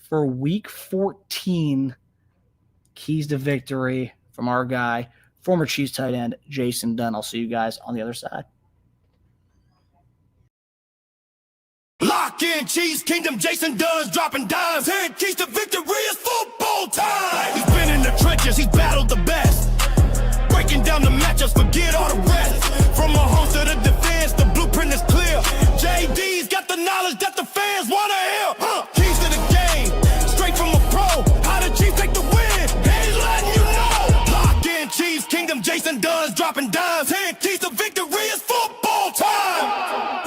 for Week 14. Keys to victory from our guy, former Chiefs tight end, Jason Dunn. I'll see you guys on the other side. Lock in, Chiefs Kingdom, Jason Dunn's dropping dimes. 10 keys to victory, is football time. He's been in the trenches, he's battled the best. Breaking down the matchups, forget all the rest. From Mahomes to the defense, the blueprint is clear. JD's got the knowledge that the fans want to hear. Keys to the game, straight from a pro. How the Chiefs take the win, he's letting you know. Lock in, Chiefs Kingdom, Jason Dunn's dropping dimes. 10 keys to victory, is football time.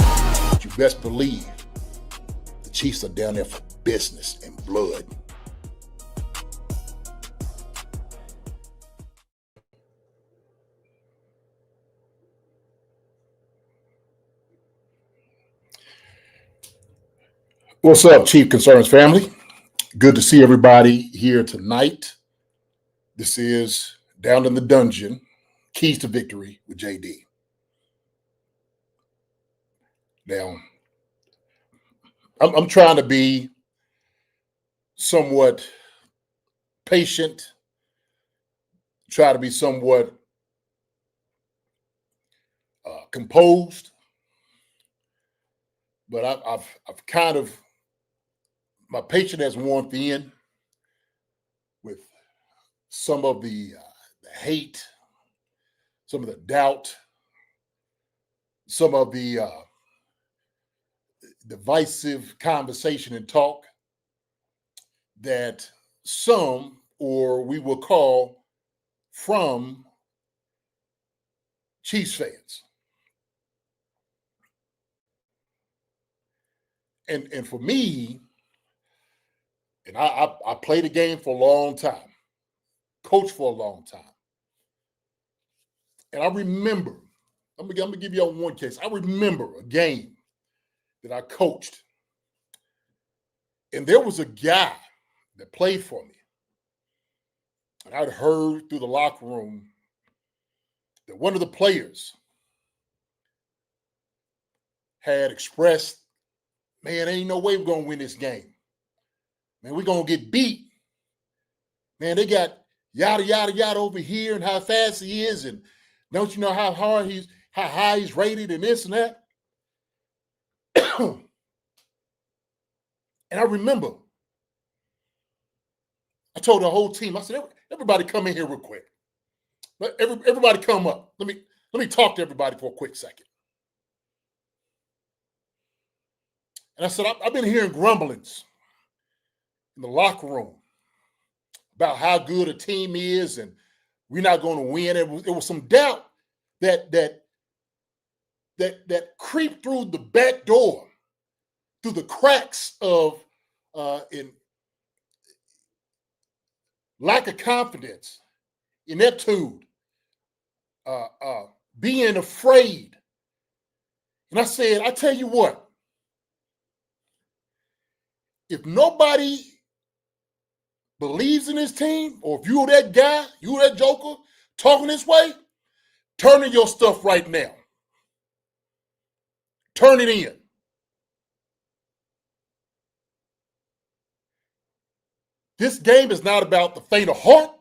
You best believe the Chiefs are down there for business and blood. What's up, Chief Concerns family? Good to see everybody here tonight. This is Down in the Dungeon, Keys to Victory with JD. Now, I'm trying to be somewhat patient, try to be somewhat composed, but I've kind of, my patience has worn thin with some of the hate, some of the doubt, some of the divisive conversation and talk that some, or we will call from Chiefs fans. And for me, and I played the game for a long time, coached for a long time. And I remember, I'm gonna give you all one case. I remember a game that I coached. And there was a guy that played for me. And I'd heard through the locker room that one of the players had expressed, man, ain't no way we're going to win this game. Man, we're going to get beat. Man, they got yada, yada, yada over here and how fast he is. And don't you know how high he's rated and this and that. And I remember, I told the whole team, I said, everybody come in here real quick. Everybody come up. Let me talk to everybody for a quick second. And I said, I've been hearing grumblings in the locker room about how good a team is and we're not going to win. It was some doubt that creeped through the back door, through the cracks of in lack of confidence, ineptitude, being afraid. And I said, I tell you what, if nobody believes in this team, or if you're that guy, you're that joker talking this way, Turn in your stuff right now. Turn it in. This game is not about the faint of heart.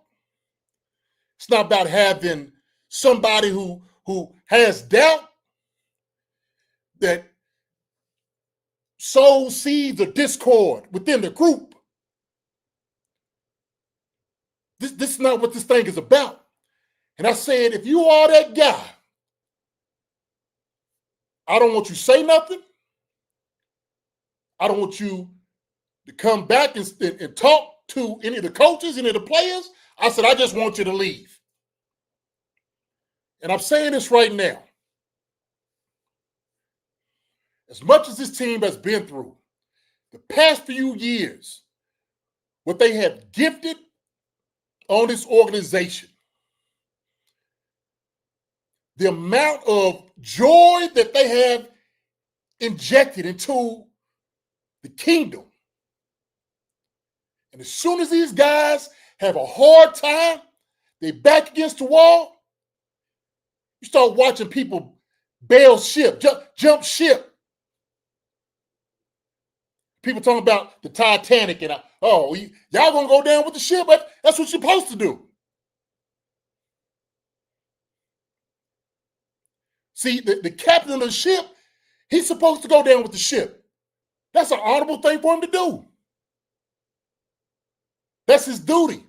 It's not about having somebody who has doubt that sows seeds of discord within the group. This is not what this thing is about. And I said, if you are that guy, I don't want you to say nothing. I don't want you to come back and talk to any of the coaches, any of the players. I said, I just want you to leave. And I'm saying this right now. As much as this team has been through the past few years, what they have gifted on this organization, the amount of joy that they have injected into the kingdom. And as soon as these guys have a hard time, they back against the wall, you start watching people bail ship, jump ship. People talking about the Titanic and, y'all going to go down with the ship? That's what you're supposed to do. See, the captain of the ship, he's supposed to go down with the ship. That's an honorable thing for him to do. That's his duty.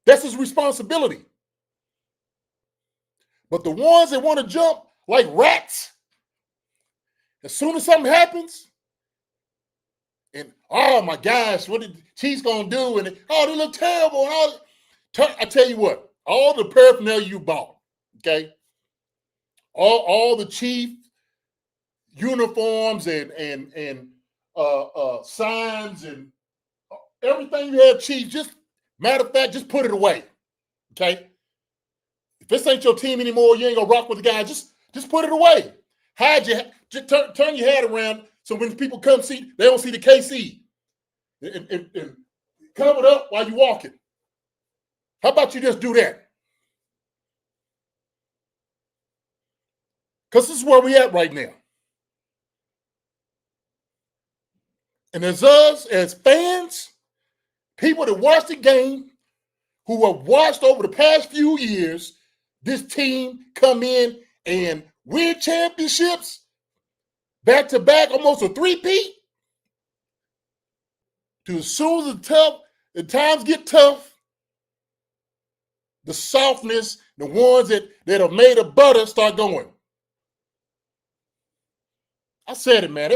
That's his responsibility. But the ones that want to jump like rats, as soon as something happens, and oh my gosh, what did Chiefs gonna do? And they look terrible. And all, I tell you what, all the paraphernalia you bought, okay, all the Chief uniforms and signs and everything you have, Chief. Just matter of fact, just put it away, okay. If this ain't your team anymore, you ain't gonna rock with the guy. Just put it away. Turn your head around so when people come see, they don't see the KC. And cover it up while you're walking. How about you just do that? Because this is where we at right now. And as us, as fans, people that watch the game, who have watched over the past few years, this team come in and win championships back-to-back, almost a three-peat. To as soon as the times get tough, the softness, the ones that are made of butter start going. I said it, man.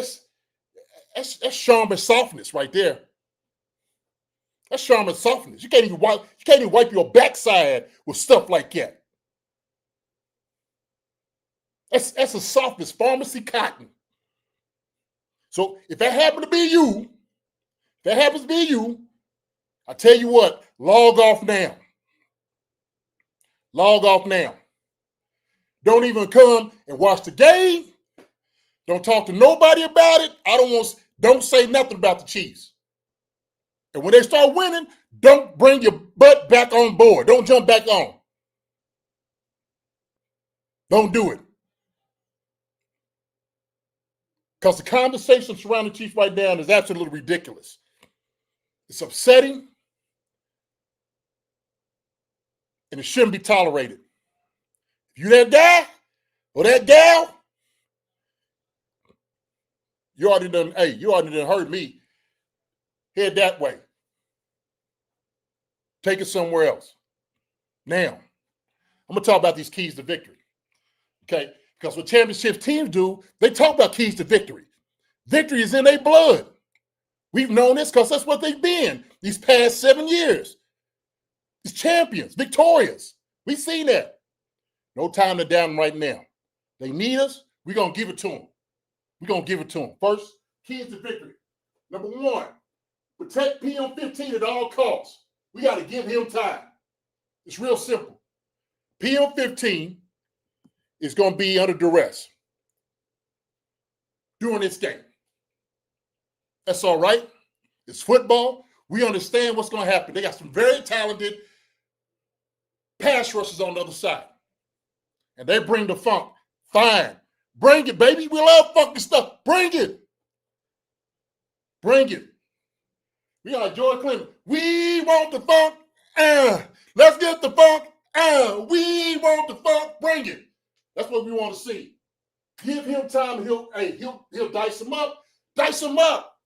That's Sharman softness right there. That's Sharman softness. You can't even wipe your backside with stuff like that. That's a softness, pharmacy cotton. So if that happens to be you, I tell you what, log off now. Log off now. Don't even come and watch the game. Don't talk to nobody about it. Don't say nothing about the Chiefs. And when they start winning, don't bring your butt back on board. Don't jump back on. Don't do it. Because the conversation surrounding the Chiefs right now is absolutely ridiculous. It's upsetting. And it shouldn't be tolerated. If you that guy or that gal, you already done hurt me. Head that way. Take it somewhere else. Now, I'm going to talk about these keys to victory. Okay? Because what championship teams do, they talk about keys to victory. Victory is in their blood. We've known this because that's what they've been these past 7 years. These champions, victorious. We've seen that. No time to doubt them right now. They need us. We're going to give it to them. We're going to give it to them. First, keys to victory. Number one, protect PM15 at all costs. We got to give him time. It's real simple. PM15 is going to be under duress during this game. That's all right. It's football. We understand what's going to happen. They got some very talented pass rushers on the other side. and they bring the funk, fine. Bring it, baby. We love funky stuff. Bring it. Bring it. We got George Clinton. We want the funk. Let's get the funk. We want the funk. Bring it. That's what we want to see. Give him time. He'll dice him up. Dice him up.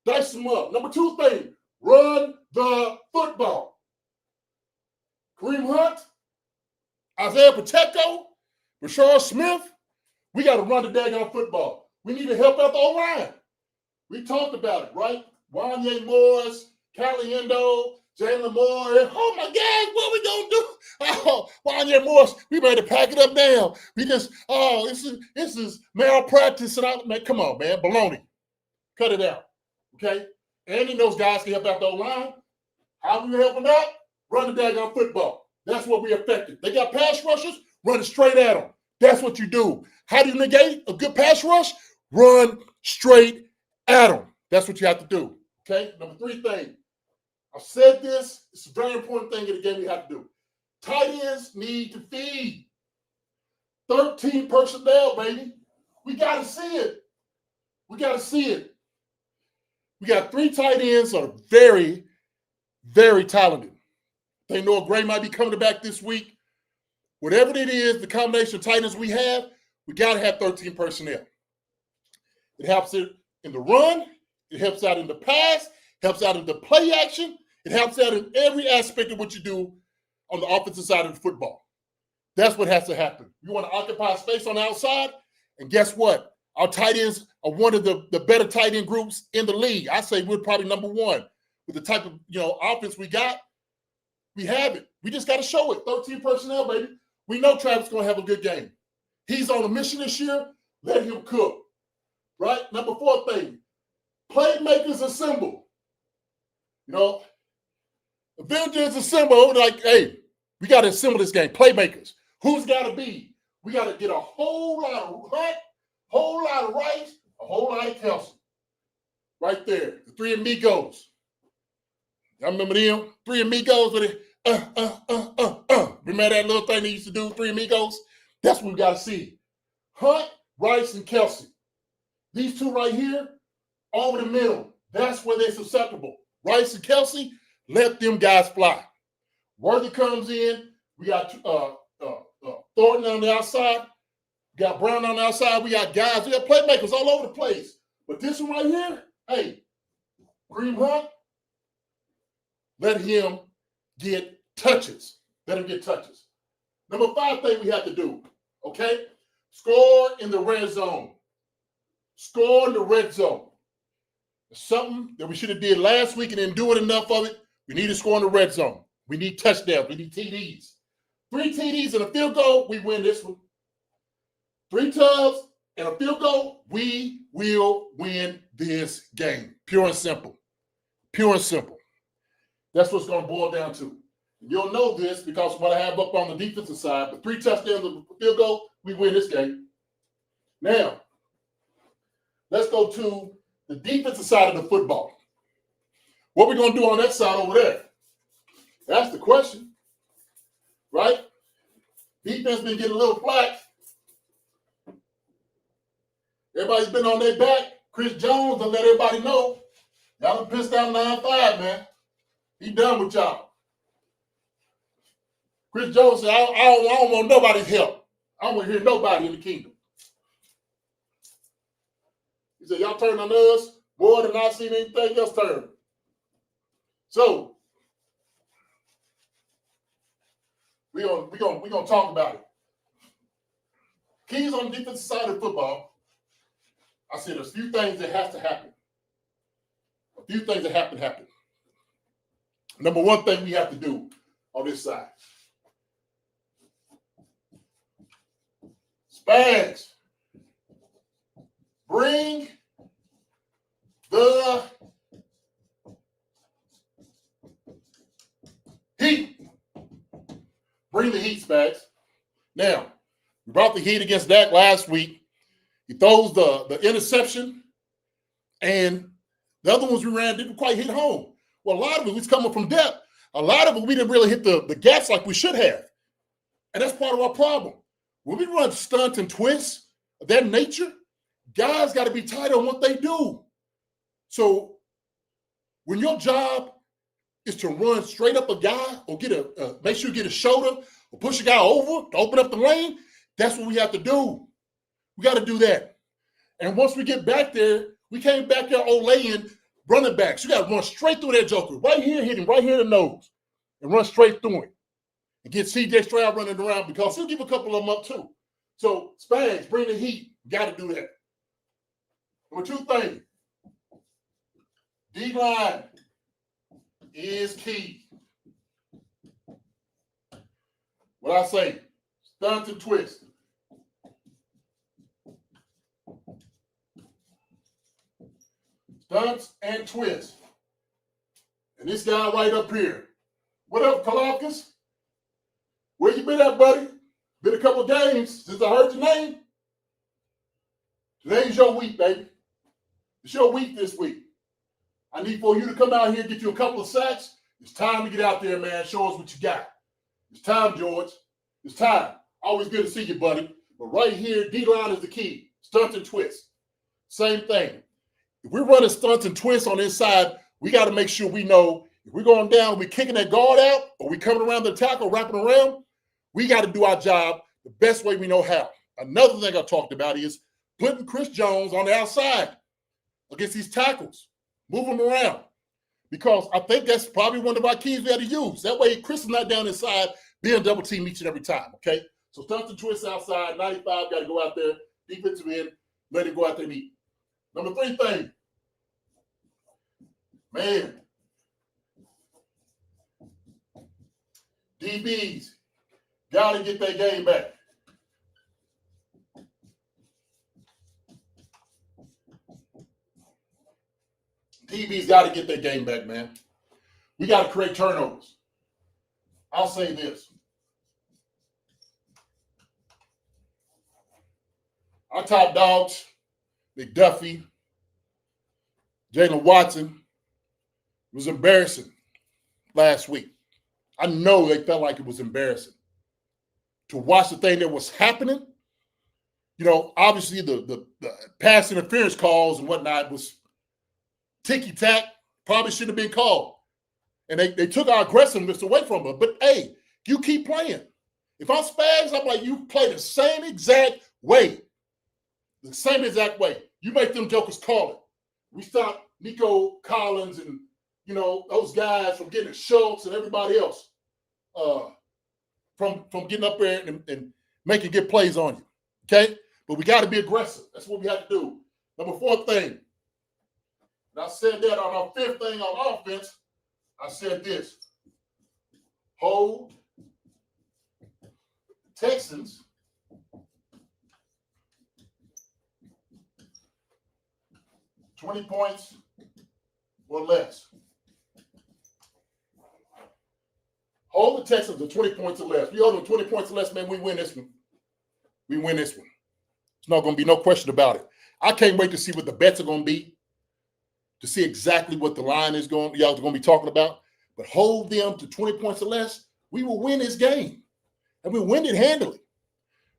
Dice him up. Number 2 thing, run the football. Kareem Hunt, Isaiah Pacheco, Rashard Smith, we got to run the daggone football. We need to help out the O-line. We talked about it, right? Wanye Morris, Caliendo, Jalen Moore. Oh, my God, what we going to do? Oh, Wanye Morris, we better pack it up now. We just, this is malpractice. And man, come on, man, baloney. Cut it out, okay? Andy and those guys can help out the O-line. How do we help them out? Run the daggone football. That's what we affected. They got pass rushers, run it straight at them. That's what you do. How do you negate a good pass rush? Run straight at them. That's what you have to do. Okay? Number 3 thing. I've said this. It's a very important thing in the game we have to do. Tight ends need to feed. 13 personnel, baby. We got to see it. We got to see it. We got 3 tight ends that are very, very talented. They know Gray might be coming back this week. Whatever it is, the combination of tight ends we got to have 13 personnel. It helps it in the run. It helps out in the pass. Helps out in the play action. It helps out in every aspect of what you do on the offensive side of the football. That's what has to happen. You want to occupy space on the outside, and guess what? Our tight ends are one of the better tight end groups in the league. I say we're probably number 1 with the type of offense we got. We have it. We just got to show it. 13 personnel, baby. We know Travis is going to have a good game. He's on a mission this year. Let him cook. Right? Number 4 thing. Playmakers assemble. Avengers assemble. Like, hey, we got to assemble this game. Playmakers. Who's got to be? We got to get a whole lot of Hunt, whole lot of Rice, a whole lot of Kelce. Right there. The 3 amigos. I remember them, 3 amigos with it. Remember that little thing they used to do, 3 amigos? That's what we got to see. Hunt, Rice, and Kelce. These 2 right here, over the middle. That's where they're susceptible. Rice and Kelce, let them guys fly. Worthy comes in. We got Thornton on the outside. We got Brown on the outside. We got guys. We got playmakers all over the place. But this one right here, hey, Kareem Hunt, let him get touches. Let him get touches. Number 5 thing we have to do, okay? Score in the red zone. Score in the red zone. It's something that we should have did last week and didn't do it enough of it. We need to score in the red zone. We need touchdowns. We need TDs. 3 TDs and a field goal, we win this one. 3 tubs and a field goal, we will win this game. Pure and simple. Pure and simple. That's what's going to boil down to. You'll know this because what I have up on the defensive side, but 3 touchdowns and a field goal, we win this game. Now, let's go to the defensive side of the football. What we're going to do on that side over there? That's the question, right? Defense been getting a little flack. Everybody's been on their back. Chris Jones done let everybody know. Y'all done pissed down 9-5, man. He done with y'all. Chris Jones said, I don't want nobody's help. I don't want to hear nobody in the kingdom. He said, y'all turn on us more than I've seen anything else turn. So, we're gonna talk about it. Keys on the defensive side of football. I said there's a few things that have to happen. A few things that have to happen. Number 1 thing we have to do on this side. Spags. Bring the heat. Bring the heat, Spags. Now, we brought the heat against Dak last week. He throws the interception, and the other ones we ran didn't quite hit home. Well, a lot of it was coming from depth. A lot of it we didn't really hit the gaps like we should have. And that's part of our problem. when we run stunts and twists of that nature, guys got to be tight on what they do. So when your job is to run straight up a guy or make sure you get a shoulder or push a guy over to open up the lane, that's what we have to do. We got to do that. And once we get back there, we came back there olaying running backs. You got to run straight through that joker. Right here, hit him right here in the nose and run straight through him. And get C.J. Stroud running around because he'll give a couple of them up too. So, Spags, bring the heat. Got to do that. Number 2 thing, D-line is key. What I say, stunt and twist. Stunts and twists. And this guy right up here. What up, Kalafkas? Where you been at, buddy? Been a couple of games since I heard your name. Today's your week, baby. It's your week this week. I need for you to come out here and get you a couple of sacks. It's time to get out there, man. Show us what you got. It's time, George. It's time. Always good to see you, buddy. But right here, D-line is the key. Stunt and twist. Same thing. If we're running stunts and twists on this side, we got to make sure we know if we're going down, we're kicking that guard out, or we coming around the tackle, wrapping around, we got to do our job the best way we know how. Another thing I talked about is putting Chris Jones on the outside against these tackles. Move them around. Because I think that's probably one of our keys we had to use. That way, Chris is not down inside, being double team each and every time, okay? So stunts and twists outside, 95, got to go out there, defensive end, let it go out there and eat. Number 3 thing, man, DBs got to get their game back. DBs got to get their game back, man. We got to create turnovers. I'll say this. Our top dogs, McDuffie, Jalen Watson, was embarrassing last week. I know they felt like it was embarrassing to watch the thing that was happening. You know, obviously the pass interference calls and whatnot was ticky-tack, probably shouldn't have been called. And they took our aggressiveness away from us. But, hey, you keep playing. If I'm Spags, I'm like, you play the same exact way. The same exact way. You make them jokers call it. We stop Nico Collins and, you know, those guys from getting Schultz and everybody else from getting up there and making good plays on you, okay? But we got to be aggressive. That's what we have to do. Number 4 thing, and I said that on our 5th thing on offense, I said this. Hold Texans $20 points or less. Hold the Texans to 20 points or less. We hold them 20 points or less, man, we win this one. We win this one. There's not going to be no question about it. I can't wait to see what the bets are going to be, to see exactly what the line is y'all are going to be talking about. But hold them to 20 points or less, we will win this game. And we'll win it handily.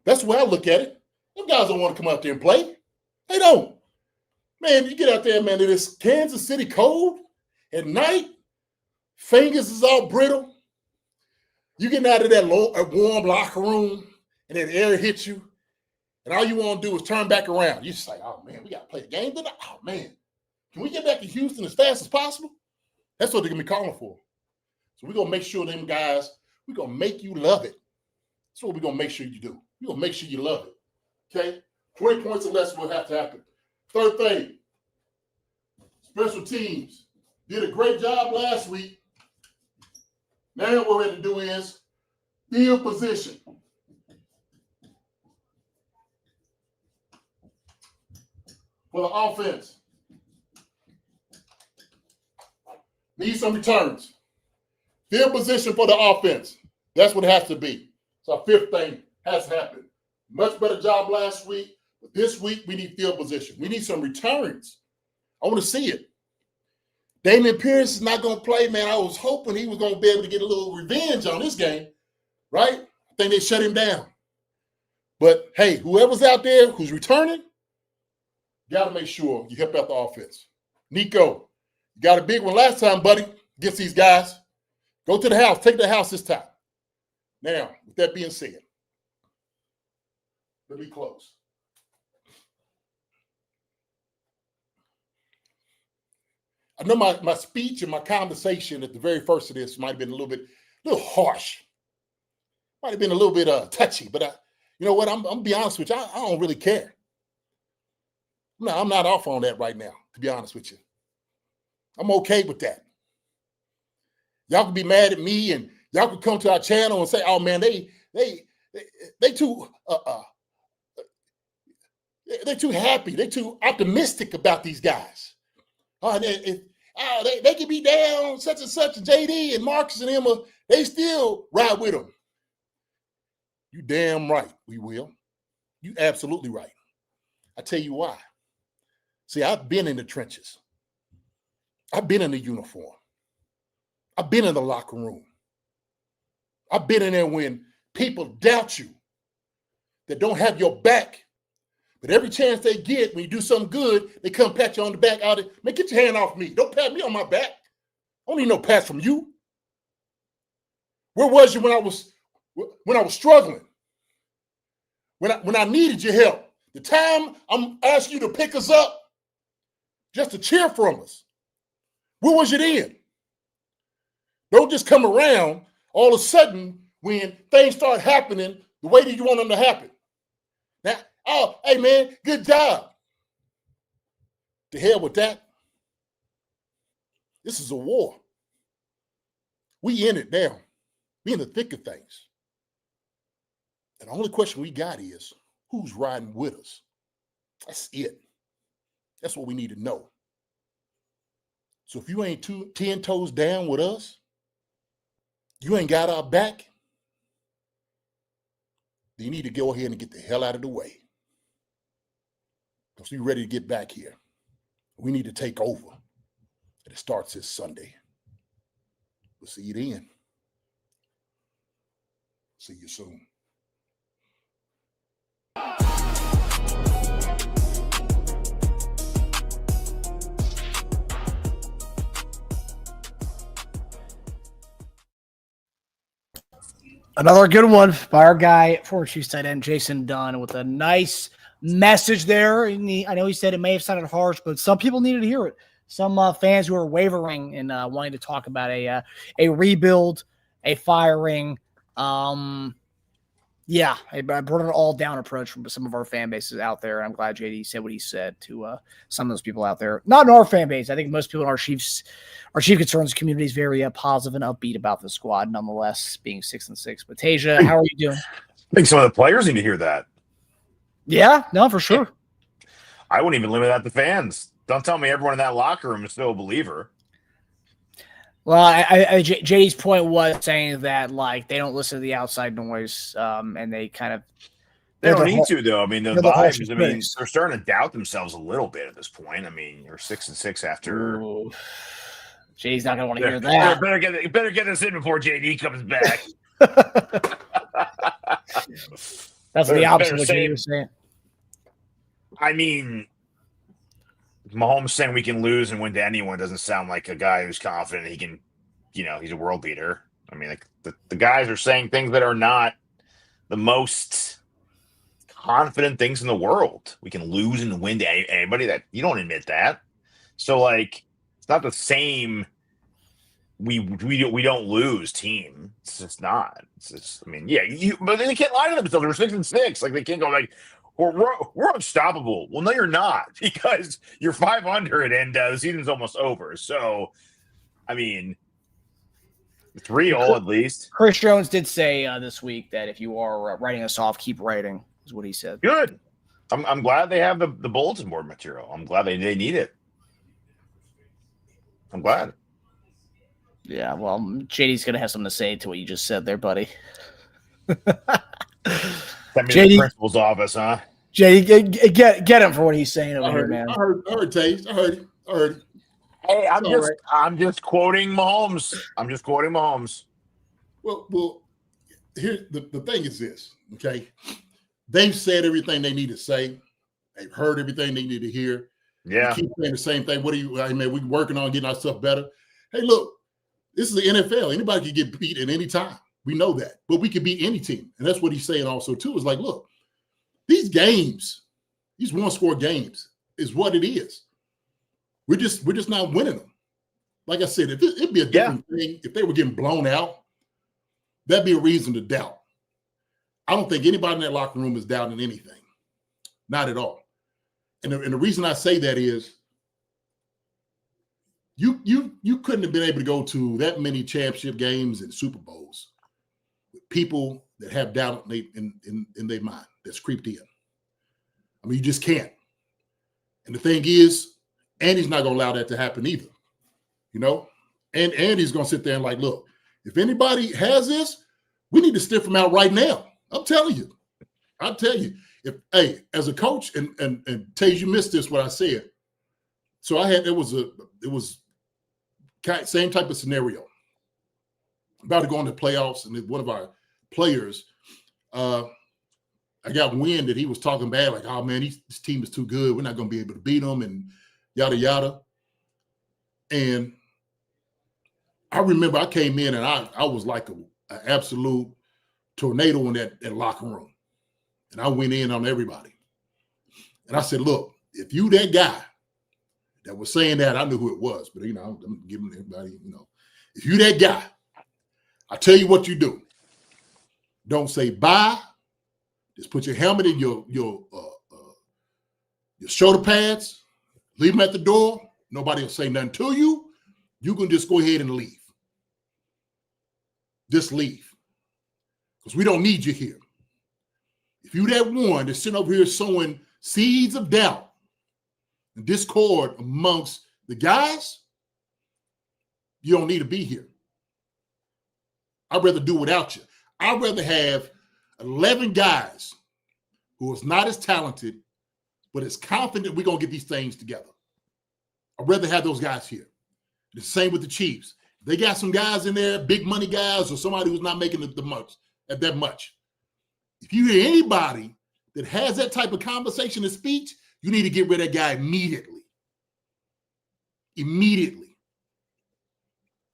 That's the way I look at it. Them guys don't want to come out there and play. They don't. Man, you get out there, man, it is Kansas City cold at night. Fingers is all brittle. You getting out of that warm locker room and that air hits you. And all you want to do is turn back around. You just like, oh, man, we got to play the game tonight. Oh, man. Can we get back to Houston as fast as possible? That's what they're going to be calling for. So we're going to make sure them guys, we're going to make you love it. That's what we're going to make sure you do. We're going to make sure you love it. Okay? 20 points or less will have to happen. 3rd thing, special teams. Did a great job last week. Now what we're going to do is field position. For the offense. Need some returns. Field position for the offense. That's what it has to be. So our 5th thing has happened. Much better job last week. But this week, we need field position. We need some returns. I want to see it. Damian Pierce is not going to play, man. I was hoping he was going to be able to get a little revenge on this game, right? I think they shut him down. But hey, whoever's out there who's returning, you got to make sure you help out the offense. Nico, you got a big one last time, buddy, against these guys. Go to the house. Take the house this time. Now, with that being said, let me close. I know my speech and my conversation at the very first of this might have been a little harsh. Might have been a little bit touchy, but you know what? I'm gonna be honest with you. I don't really care. No, I'm not off on that right now, to be honest with you. I'm okay with that. Y'all can be mad at me, and y'all can come to our channel and say, "Oh man, they too they're too happy. They're too optimistic about these guys. They can be down such and such, and JD and Marcus and Emma. They still ride with them." You damn right we will. You absolutely right. I tell you why. See, I've been in the trenches. I've been in the uniform. I've been in the locker room. I've been in there when people doubt you, that don't have your back. But every chance they get, when you do something good, they come pat you on the back. Man, get your hand off me. Don't pat me on my back. I don't need no pats from you. Where was you when I was struggling? When I needed your help? The time I'm asking you to pick us up just to cheer from us. Where was you then? Don't just come around all of a sudden when things start happening the way that you want them to happen. Now, oh, hey man, good job. To hell with that. This is a war. We in it now. We in the thick of things. And the only question we got is, who's riding with us? That's it. That's what we need to know. So if you ain't 10 toes down with us, you ain't got our back, then you need to go ahead and get the hell out of the way. Because we're ready to get back here. We need to take over. And it starts this Sunday. We'll see you then. See you soon. Another good one by our guy, former Chiefs tight end Jason Dunn, with a nice message there. I know he said it may have sounded harsh, but some people needed to hear it. Some fans who are wavering and wanting to talk about a rebuild, a firing. Yeah, I brought an all-down approach from some of our fan bases out there. I'm glad JD said what he said to some of those people out there. Not in our fan base. I think most people in our Chief Concerns community is very positive and upbeat about the squad, nonetheless, being 6-6. But Teja, how are you doing? I think some of the players need to hear that. Yeah, no, for sure. I wouldn't even limit that to fans. Don't tell me everyone in that locker room is still a believer. Well, JD's point was saying that like they don't listen to the outside noise, and they kind of they don't need to though. I mean, the vibes. I mean, critics. they're starting to doubt themselves a little bit at this point. I mean, you're 6-6 after. Ooh. JD's not gonna want to hear that. Better get us in before JD comes back. That's the opposite of what JD was saying. I mean, Mahomes saying we can lose and win to anyone doesn't sound like a guy who's confident he can, he's a world beater. I mean, like the guys are saying things that are not the most confident things in the world. We can lose and win to anybody. That you don't admit that. So like, it's not the same. We don't lose team. It's just not. It's just, I mean, yeah, but they can't lie to themselves. We're 6-6. Like they can't go like. We're unstoppable. Well, no, you're not, because you're 500 and the season's almost over. So, I mean, it's real at least. Chris Jones did say this week that if you are writing us off, keep writing, is what he said. Good. I'm glad they have the bulletin board material. I'm glad they need it. I'm glad. Yeah, well, JD's going to have something to say to what you just said there, buddy. That means the principal's office, huh? JD, get him for what he's saying over here, man. I heard Tage. I heard it. Hey, I'm just quoting Mahomes. Well, here the thing is this, okay? they've said everything they need to say. They've heard everything they need to hear. Yeah. We keep saying the same thing. We're working on getting our stuff better. Hey, look, this is the NFL. Anybody can get beat at any time. We know that. But we can beat any team. And that's what he's saying also, too, is like, look, these games, these one-score games is what it is. We're just not winning them. Like I said, it'd be a different thing if they were getting blown out. That'd be a reason to doubt. I don't think anybody in that locker room is doubting anything. Not at all. And the reason I say that is you couldn't have been able to go to that many championship games and Super Bowls with people that have doubt in their mind that's creeped in. I mean, you just can't. And the thing is, Andy's not going to allow that to happen either. You know? And Andy's going to sit there and like, look, if anybody has this, we need to stiff them out right now. I'm telling you. I'll tell you. As a coach, and Teja, you missed this, what I said. So it was same type of scenario. About to go into the playoffs, and one of our players, I got wind that he was talking bad, like, oh man, this team is too good. We're not going to be able to beat them, and yada yada. And I remember I came in and I was like an absolute tornado in that locker room. And I went in on everybody. And I said, look, if you that guy that was saying that, I knew who it was, but, I'm giving everybody, if you that guy, I tell you what you do. Don't say bye. Just put your helmet in your shoulder pads. Leave them at the door. Nobody will say nothing to you. You can just go ahead and leave. Just leave. Because we don't need you here. If you that one that's sitting over here sowing seeds of doubt and discord amongst the guys, you don't need to be here. I'd rather do without you. I'd rather have 11 guys who is not as talented, but is confident we're going to get these things together. I'd rather have those guys here. The same with the Chiefs. They got some guys in there, big money guys, or somebody who's not making it that much. If you hear anybody that has that type of conversation and speech, you need to get rid of that guy immediately. Immediately.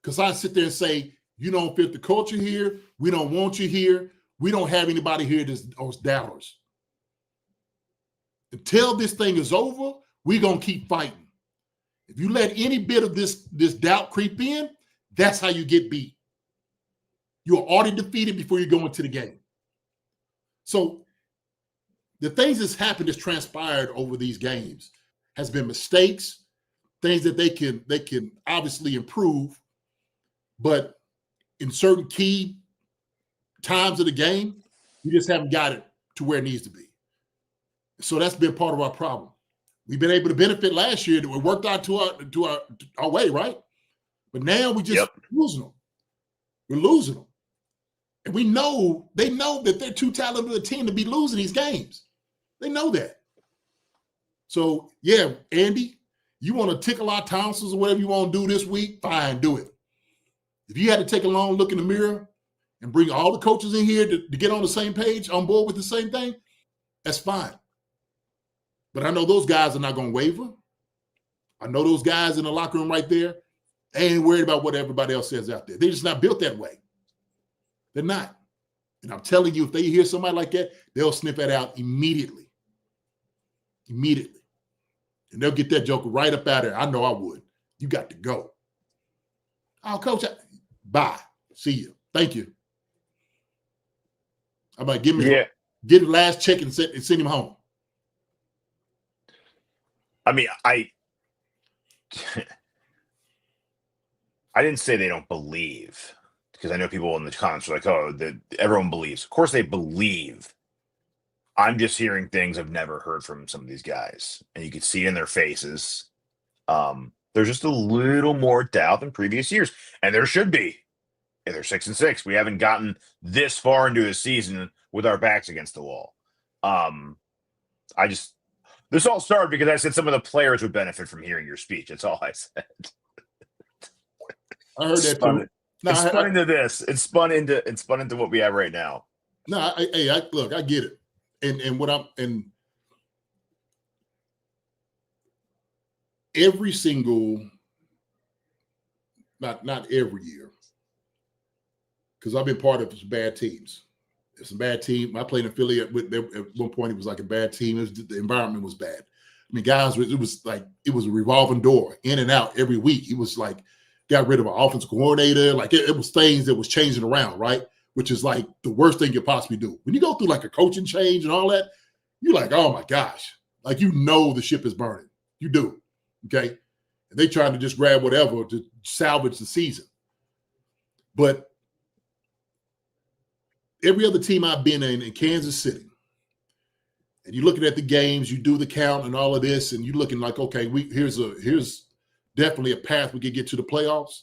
Because I sit there and say, you don't fit the culture here. We don't want you here. We don't have anybody here that's doubters. Until this thing is over, we're going to keep fighting. If you let any bit of this doubt creep in, that's how you get beat. You're already defeated before you go into the game. So the things that's happened, that's transpired over these games, has been mistakes, things that they can obviously improve, but in certain key times of the game, you just haven't got it to where it needs to be. So that's been part of our problem. We've been able to benefit last year. It worked out to our way, right? But now we just losing them. We're losing them. And they know that they're too talented a team to be losing these games. They know that. So, yeah, Andy, you want to tickle our tonsils or whatever you want to do this week, fine, do it. If you had to take a long look in the mirror and bring all the coaches in here to get on the same page, on board with the same thing, that's fine. But I know those guys are not going to waver. I know those guys in the locker room right there, they ain't worried about what everybody else says out there. They're just not built that way. They're not. And I'm telling you, if they hear somebody like that, they'll sniff that out immediately. Immediately. And they'll get that joker right up out of there. I know I would. You got to go. Oh, coach, bye. See you. Thank you. I'm like, get the last check and send him home. I mean, I didn't say they don't believe, because I know people in the comments are like, oh, everyone believes. Of course they believe. I'm just hearing things I've never heard from some of these guys. And you can see in their faces, there's just a little more doubt than previous years. And there should be. And they're 6-6. We haven't gotten this far into a season with our backs against the wall. This all started because I said some of the players would benefit from hearing your speech. That's all I said. I heard that too. It spun into this. It spun into what we have right now. No, look, I get it. and what I'm and every single, not every year, because I've been part of some bad teams. It's a bad team. I played in Philly at one point. It was like a bad team. The environment was bad. I mean, guys, it was a revolving door, in and out every week. It was like got rid of an offensive coordinator. Like it was things that was changing around, right? Which is like the worst thing you possibly do. When you go through like a coaching change and all that, you're like, oh my gosh, like the ship is burning. You do, okay? And they trying to just grab whatever to salvage the season. But every other team I've been in Kansas City, and you're looking at the games, you do the count and all of this, and you're looking like, okay, here's definitely a path we could get to the playoffs.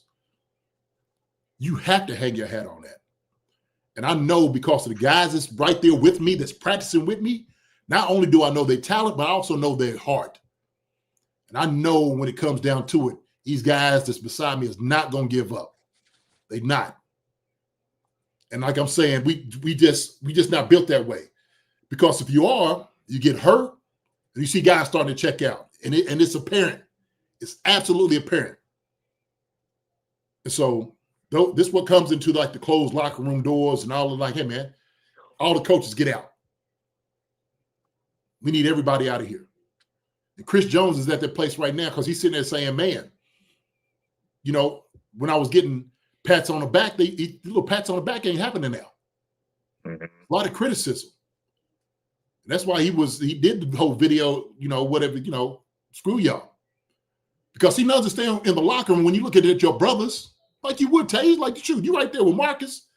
You have to hang your hat on that. And I know because of the guys that's right there with me, that's practicing with me, not only do I know their talent, but I also know their heart. And I know when it comes down to it, these guys that's beside me is not going to give up. They're not. And like I'm saying, we just not built that way. Because if you are, you get hurt, and you see guys starting to check out. And it's apparent. It's absolutely apparent. And so this is what comes into like the closed locker room doors and all of like, hey, man, all the coaches get out. We need everybody out of here. And Chris Jones is at that place right now because he's sitting there saying, man, when I was getting pats on the back, little pats on the back ain't happening now. Mm-hmm. A lot of criticism. And that's why he did the whole video, whatever, screw y'all. Because he knows to stay in the locker room when you look at your brothers, like you would, Teja, like shoot, you right there with Marcus.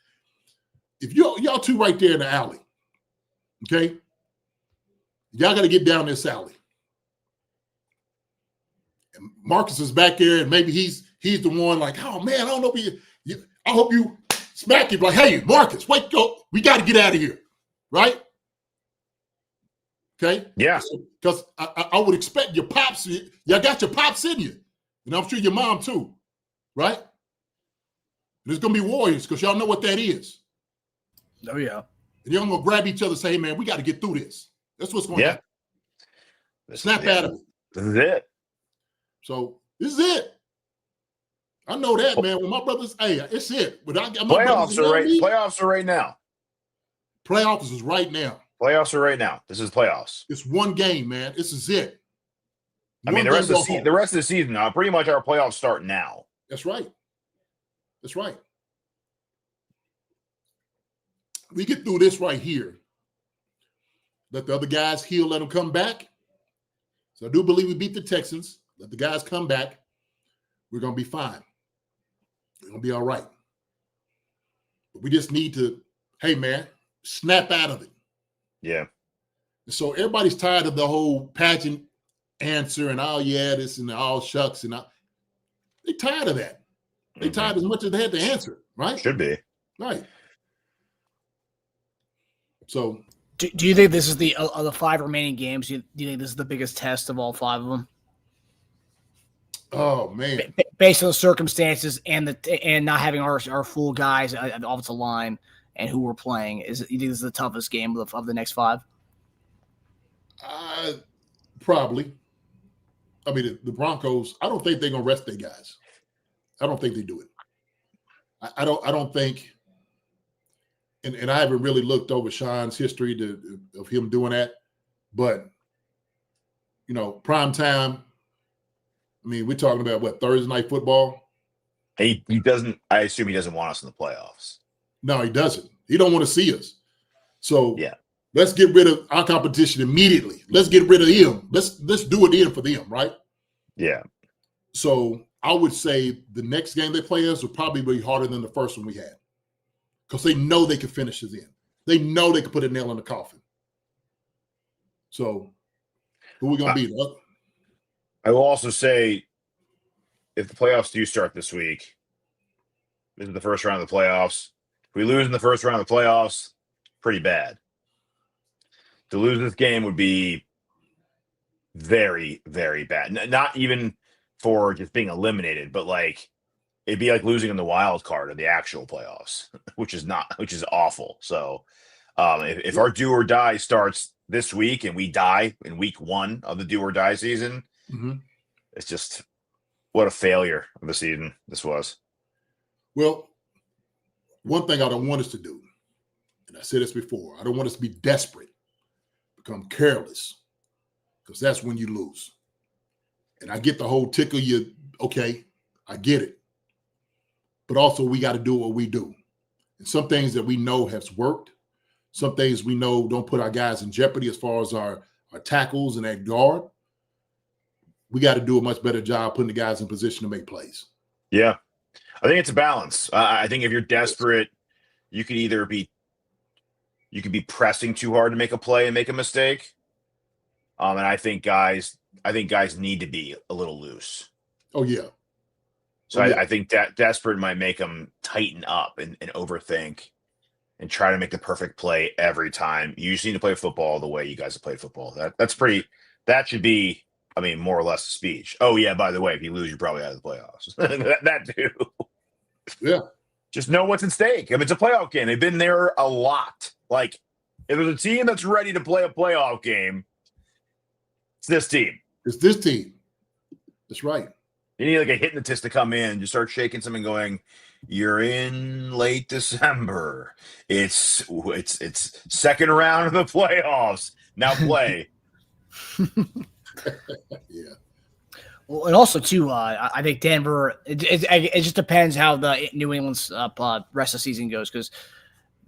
If y'all two right there in the alley, okay? Y'all got to get down this alley. And Marcus is back there, and maybe he's the one like, oh man, I don't know if I hope you smack him like, hey, Marcus, wake up. We got to get out of here. Right? Okay? Yeah. Because I would expect your pops, y'all got your pops in you. And I'm sure your mom too. Right? There's going to be warriors because y'all know what that is. Oh, yeah. And y'all going to grab each other and say, hey, man, we got to get through this. That's what's going to happen. Snap out of it. This is it. So this is it. I know that, man. When my brothers, hey, it's it. But playoffs are right now. Playoffs is right now. Playoffs are right now. This is playoffs. It's one game, man. This is it. The rest of the season, pretty much our playoffs start now. That's right. That's right. We get through this right here. Let the other guys heal. Let them come back. So I do believe we beat the Texans. Let the guys come back. We're going to be fine. We're going to be all right. But we just need to, hey, man, snap out of it. Yeah. So everybody's tired of the whole pageant answer and all this and all shucks and all. They're tired of that. They're tired as much as they had to answer, right? Should be. Right. So. Do you think this is the 5 remaining games? Do you think this is the biggest test of all 5 of them? Oh man! Based on the circumstances and not having our full guys at the offensive line and who we're playing, you think this is the toughest game of the next 5? Probably. I mean, the Broncos. I don't think they're gonna rest their guys. I don't think they do it. I don't think. And I haven't really looked over Sean's history of him doing that, but prime time. I mean, we're talking about what, Thursday night football? He doesn't. I assume he doesn't want us in the playoffs. No, he doesn't. He don't want to see us. So yeah, let's get rid of our competition immediately. Let's get rid of him. Let's do it in for them, right? Yeah. So I would say the next game they play us will probably be harder than the first one we had. Because they know they can finish us in. They know they can put a nail in the coffin. So who are we going to beat? I will also say, if the playoffs do start this week, this is the first round of the playoffs. If we lose in the first round of the playoffs, pretty bad. To lose this game would be very, very bad. Not even for just being eliminated, but it'd be like losing in the wild card of the actual playoffs, which is awful. So If our do or die starts this week and we die in week 1 of the do or die season, it's just what a failure of the season this was. Well, one thing I don't want us to do, and I said this before, I don't want us to be desperate, become careless, because that's when you lose. And I get the whole tickle you, okay, I get it. But also we got to do what we do. And some things that we know has worked, some things we know don't put our guys in jeopardy as far as our tackles and that guard. We got to do a much better job putting the guys in position to make plays. Yeah. I think it's a balance. I think if you're desperate, you could either be pressing too hard to make a play and make a mistake. And I think guys need to be a little loose. Oh, yeah. So I think that desperate might make them tighten up and overthink and try to make the perfect play every time. You just need to play football the way you guys have played football. That should be, I mean, more or less a speech. Oh, yeah, by the way, if you lose, you're probably out of the playoffs. that too. Yeah. Just know what's at stake. I mean, it's a playoff game. They've been there a lot. Like, if there's a team that's ready to play a playoff game, it's this team. It's this team. That's right. You need like a hypnotist to come in, just start shaking something, going, "You're in late December. It's second round of the playoffs. Now play." Yeah. Well, and also too, I think Denver. It just depends how the New England's rest of the season goes, because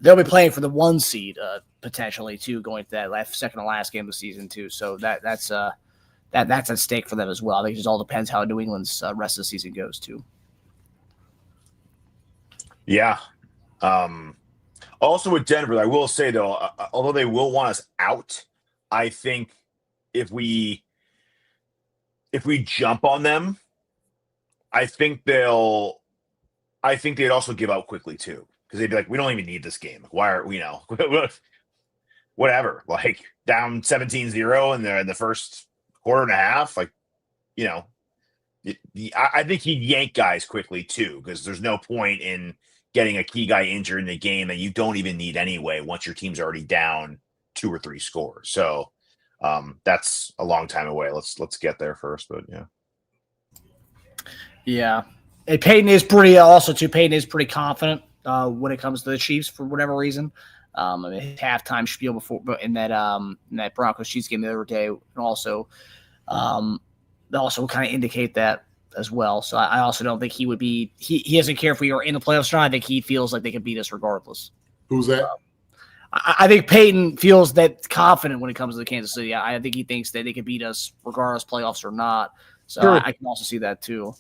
they'll be playing for the 1 seed potentially too, going to that second to last game of the season too. So that's at stake for them as well. I think it just all depends how New England's rest of the season goes too. Yeah. Also with Denver, I will say though, although they will want us out, I think if we jump on them, I think they'd also give out quickly too, because they'd be like, "We don't even need this game. Like, why are we whatever? Like down 17-0 in the first quarter and a half, like, I think he'd yank guys quickly too, because there's no point in getting a key guy injured in a game that you don't even need anyway once your team's already down 2 or 3 scores. So that's a long time away. Let's get there first, but yeah. Yeah. And Peyton is pretty confident when it comes to the Chiefs for whatever reason. I mean, his halftime spiel before in that Broncos Chiefs game the other day, and also kind of indicate that as well. So I also don't think he would be. He doesn't care if we are in the playoffs or not. I think he feels like they can beat us regardless. Who's that? I think Peyton feels that confident when it comes to the Kansas City. I think he thinks that they can beat us regardless playoffs or not. So sure. I can also see that too.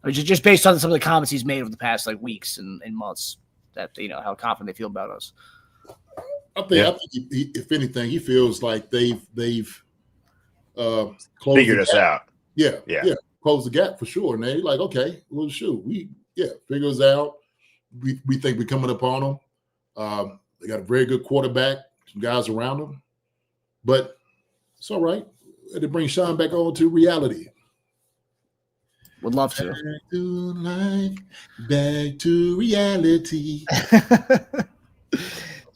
I mean, just based on some of the comments he's made over the past weeks and months, that how confident they feel about us. I think he, if anything, he feels like they've closed figured us out. Yeah, close the gap for sure. And they're like, okay, well, shoot, figure us out. We think we're coming up on them. They got a very good quarterback, some guys around them, but it's all right. They bring Sean back on to reality. Would love to. Back to life, back to reality.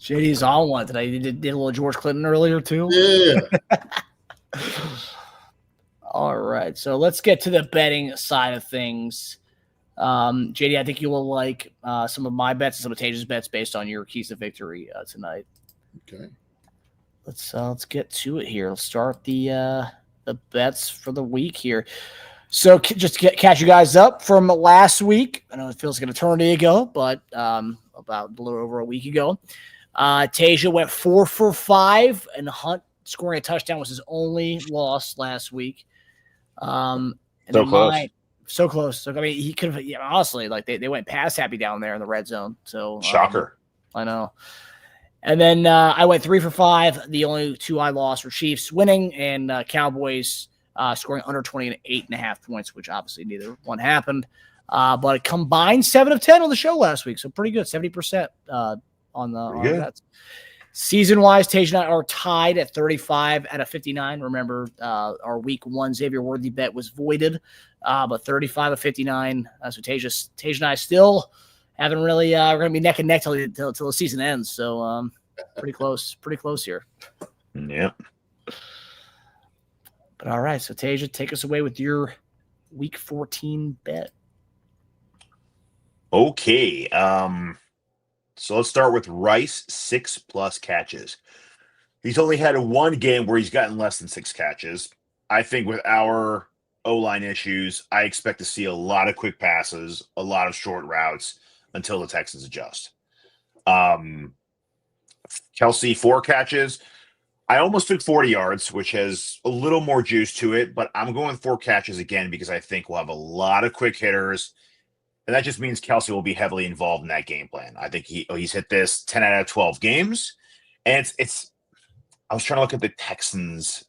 JD's on one today. He did a little George Clinton earlier too. Yeah. All right, so let's get to the betting side of things. JD, I think you will like some of my bets and some of Teja's bets based on your keys to victory tonight. Okay. Let's get to it here. Let's start the bets for the week here. So just to catch you guys up from last week. I know it feels like an eternity ago, but about a little over a week ago. Teja went 4 for 5, and Hunt scoring a touchdown was his only loss last week. And so close. So close. So I mean, he could have. Honestly, they went pass happy down there in the red zone. So shocker. I know. And then I went 3 for 5. The only 2 I lost were Chiefs winning and Cowboys scoring under 28.5 points, which obviously neither one happened. But a combined 7 of 10 on the show last week, so pretty good, 70% on that. Season-wise, Teja and I are tied at 35 out of 59. Remember, our week 1 Xavier Worthy bet was voided, but 35 of 59. So Teja and I still haven't really. We're going to be neck and neck till the season ends. So Pretty close here. Yep. But all right, so Teja, take us away with your Week 14 bet. Okay. So let's start with Rice, 6+ catches. He's only had one game where he's gotten less than 6 catches. I think with our O-line issues, I expect to see a lot of quick passes, a lot of short routes until the Texans adjust. Kelce, 4 catches. I almost took 40 yards, which has a little more juice to it, but I'm going 4 catches again because I think we'll have a lot of quick hitters. And that just means Kelce will be heavily involved in that game plan. I think he's hit this 10 out of 12 games. And it's I was trying to look at the Texans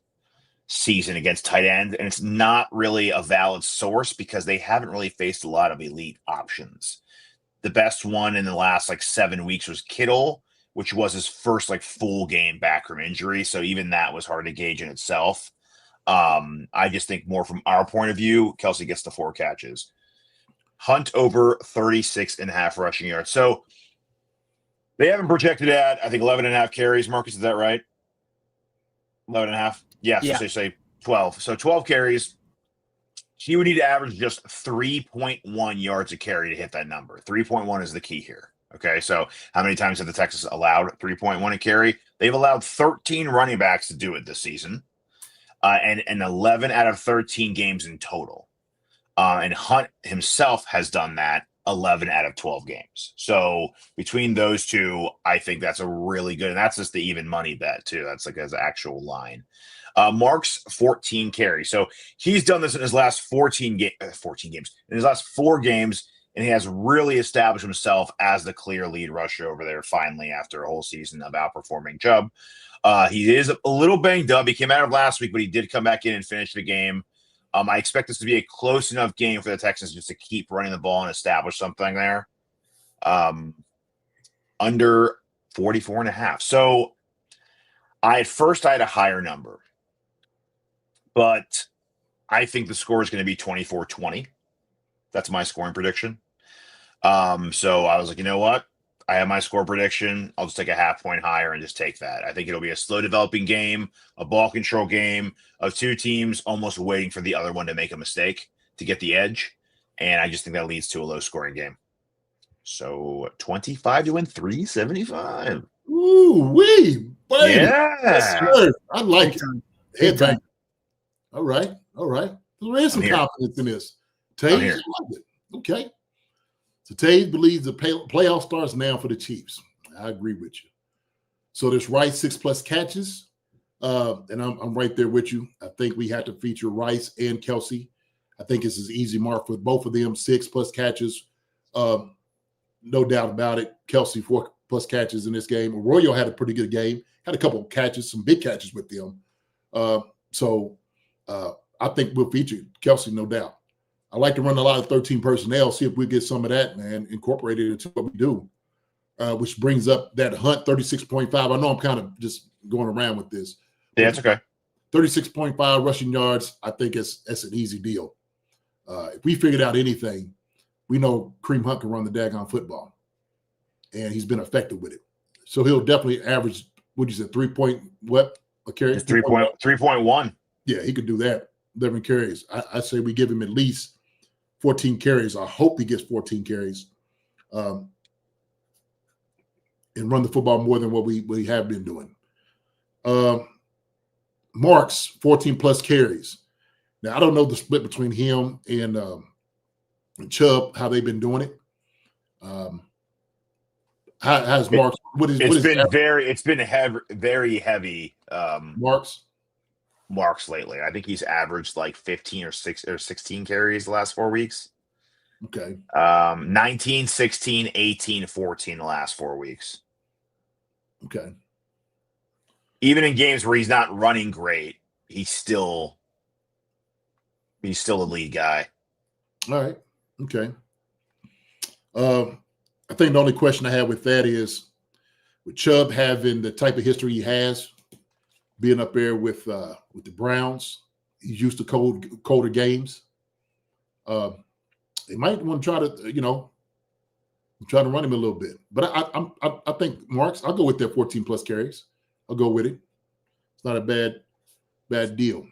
season against tight end, and it's not really a valid source because they haven't really faced a lot of elite options. The best one in the last 7 weeks was Kittle, which was his first full game back from injury. So even that was hard to gauge in itself. I just think more from our point of view, Kelce gets the 4 catches. Hunt over 36.5 rushing yards. So they haven't projected at, I think, 11.5 carries. Marcus, is that right? 11.5? Yeah, so they say 12. So 12 carries. He would need to average just 3.1 yards a carry to hit that number. 3.1 is the key here. Okay, so how many times have the Texans allowed 3.1 a carry? They've allowed 13 running backs to do it this season, and 11 out of 13 games in total. And Hunt himself has done that 11 out of 12 games. So between those two, I think that's a really good, and that's just the even money bet too. That's his actual line. Mark's 14 carries. So he's done this in his last 14 games, in his last 4 games, and he has really established himself as the clear lead rusher over there finally after a whole season of outperforming Chubb. He is a little banged up. He came out of last week, but he did come back in and finish the game. I expect this to be a close enough game for the Texans just to keep running the ball and establish something there. Under 44.5. So at first I had a higher number, but I think the score is going to be 24-20. That's my scoring prediction. So I was like, you know what? I have my score prediction. I'll just take a half point higher and just take that. I think it'll be a slow developing game, a ball control game of 2 teams almost waiting for the other one to make a mistake to get the edge. And I just think that leads to a low scoring game. So 25 to win 375. Ooh, wee. Yeah. Yes, sir. I like it. Headbang. All right. There is some confidence in this. Teja, I like it. Okay. So Teja believes the playoff starts now for the Chiefs. I agree with you. So there's Rice 6+ catches, and I'm right there with you. I think we have to feature Rice and Kelce. I think it's an easy mark for both of them. 6+ catches, no doubt about it. Kelce 4+ catches in this game. Arroyo had a pretty good game. Had a couple of catches, some big catches with them. So I think we'll feature Kelce, no doubt. I like to run a lot of 13 personnel, see if we get some of that, man, incorporated into what we do, which brings up that Hunt 36.5. I know I'm kind of just going around with this. Yeah, it's okay. 36.5 rushing yards, I think that's an easy deal. If we figured out anything, we know Kareem Hunt can run the daggone football, and he's been effective with it. So he'll definitely average, what you said, 3 point what a carry? 3.1. Yeah, he could do that. 11 carries. I say we give him at least 14 carries. I hope he gets 14 carries, and run the football more than what we have been doing. Marks 14+ carries. Now I don't know the split between him and Chubb, how they've been doing it. How's Marks? It's been very heavy. Marks lately. I think he's averaged 15 or 16 carries the last 4 weeks. Okay. 19, 16, 18, 14 the last 4 weeks. Okay. Even in games where he's not running great, he's still the lead guy. All right. Okay. I think the only question I have with that is, with Chubb having the type of history he has, being up there with the Browns, he's used to colder games. They might want to try to, I'm trying to run him a little bit. But I think Marks, I'll go with that 14 plus carries. I'll go with it. It's not a bad deal.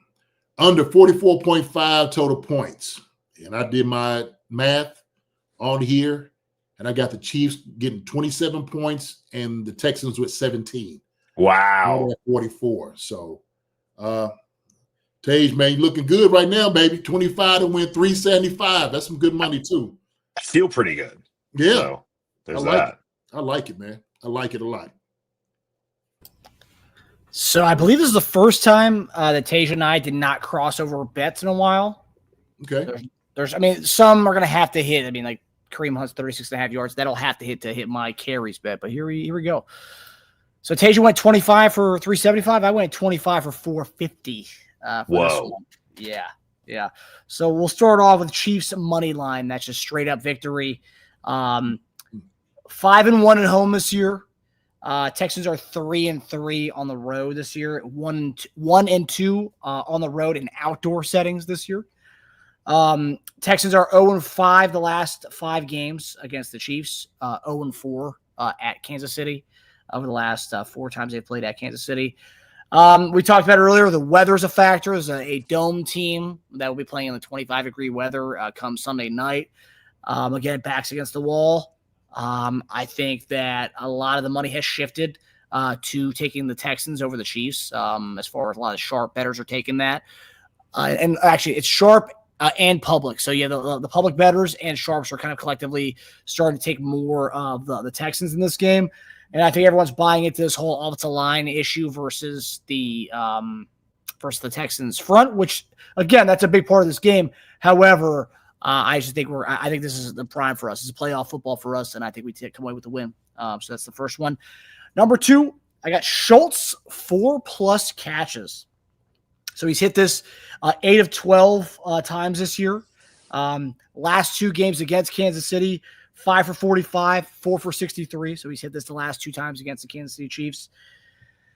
Under 44.5 total points. And I did my math on here, and I got the Chiefs getting 27 points and the Texans with 17. Wow. 44. So, Teja, man, you looking good right now, baby. 25 to win 375. That's some good money, too. I feel pretty good. Yeah. So there's like that. It. I like it, man. I like it a lot. So I believe this is the first time that Teja and I did not cross over bets in a while. Okay. There's, I mean, some are going to have to hit. I mean, like Kareem Hunt's 36.5 yards. That'll have to hit my carries bet. But here we go. So Teja went 25 for 375. I went 25 for 450. Whoa. Yeah. So we'll start off with Chiefs money line. That's just straight up victory. 5-1 at home this year. Texans are 3-3 on the road this year. 1-2 on the road in outdoor settings this year. Texans are 0-5 the last 5 games against the Chiefs. 0-4 at Kansas City over the last 4 times they've played at Kansas City. We talked about it earlier. The weather's a factor. There's a dome team that will be playing in the 25-degree weather come Sunday night. Again, backs against the wall. I think that a lot of the money has shifted to taking the Texans over the Chiefs, as far as a lot of sharp bettors are taking that. And actually, it's sharp and public. So, yeah, the public bettors and sharps are kind of collectively starting to take more of the Texans in this game. And I think everyone's buying into this whole offensive line issue versus the Texans front, which, again, that's a big part of this game. However, I think this is the prime for us. It's playoff football for us, and I think we come away with the win. So that's the first one. Number 2, I got Schultz 4+ catches. So he's hit this 8 of 12 times this year. Last 2 games against Kansas City, 5 for 45, 4 for 63. So he's hit this the last 2 times against the Kansas City Chiefs.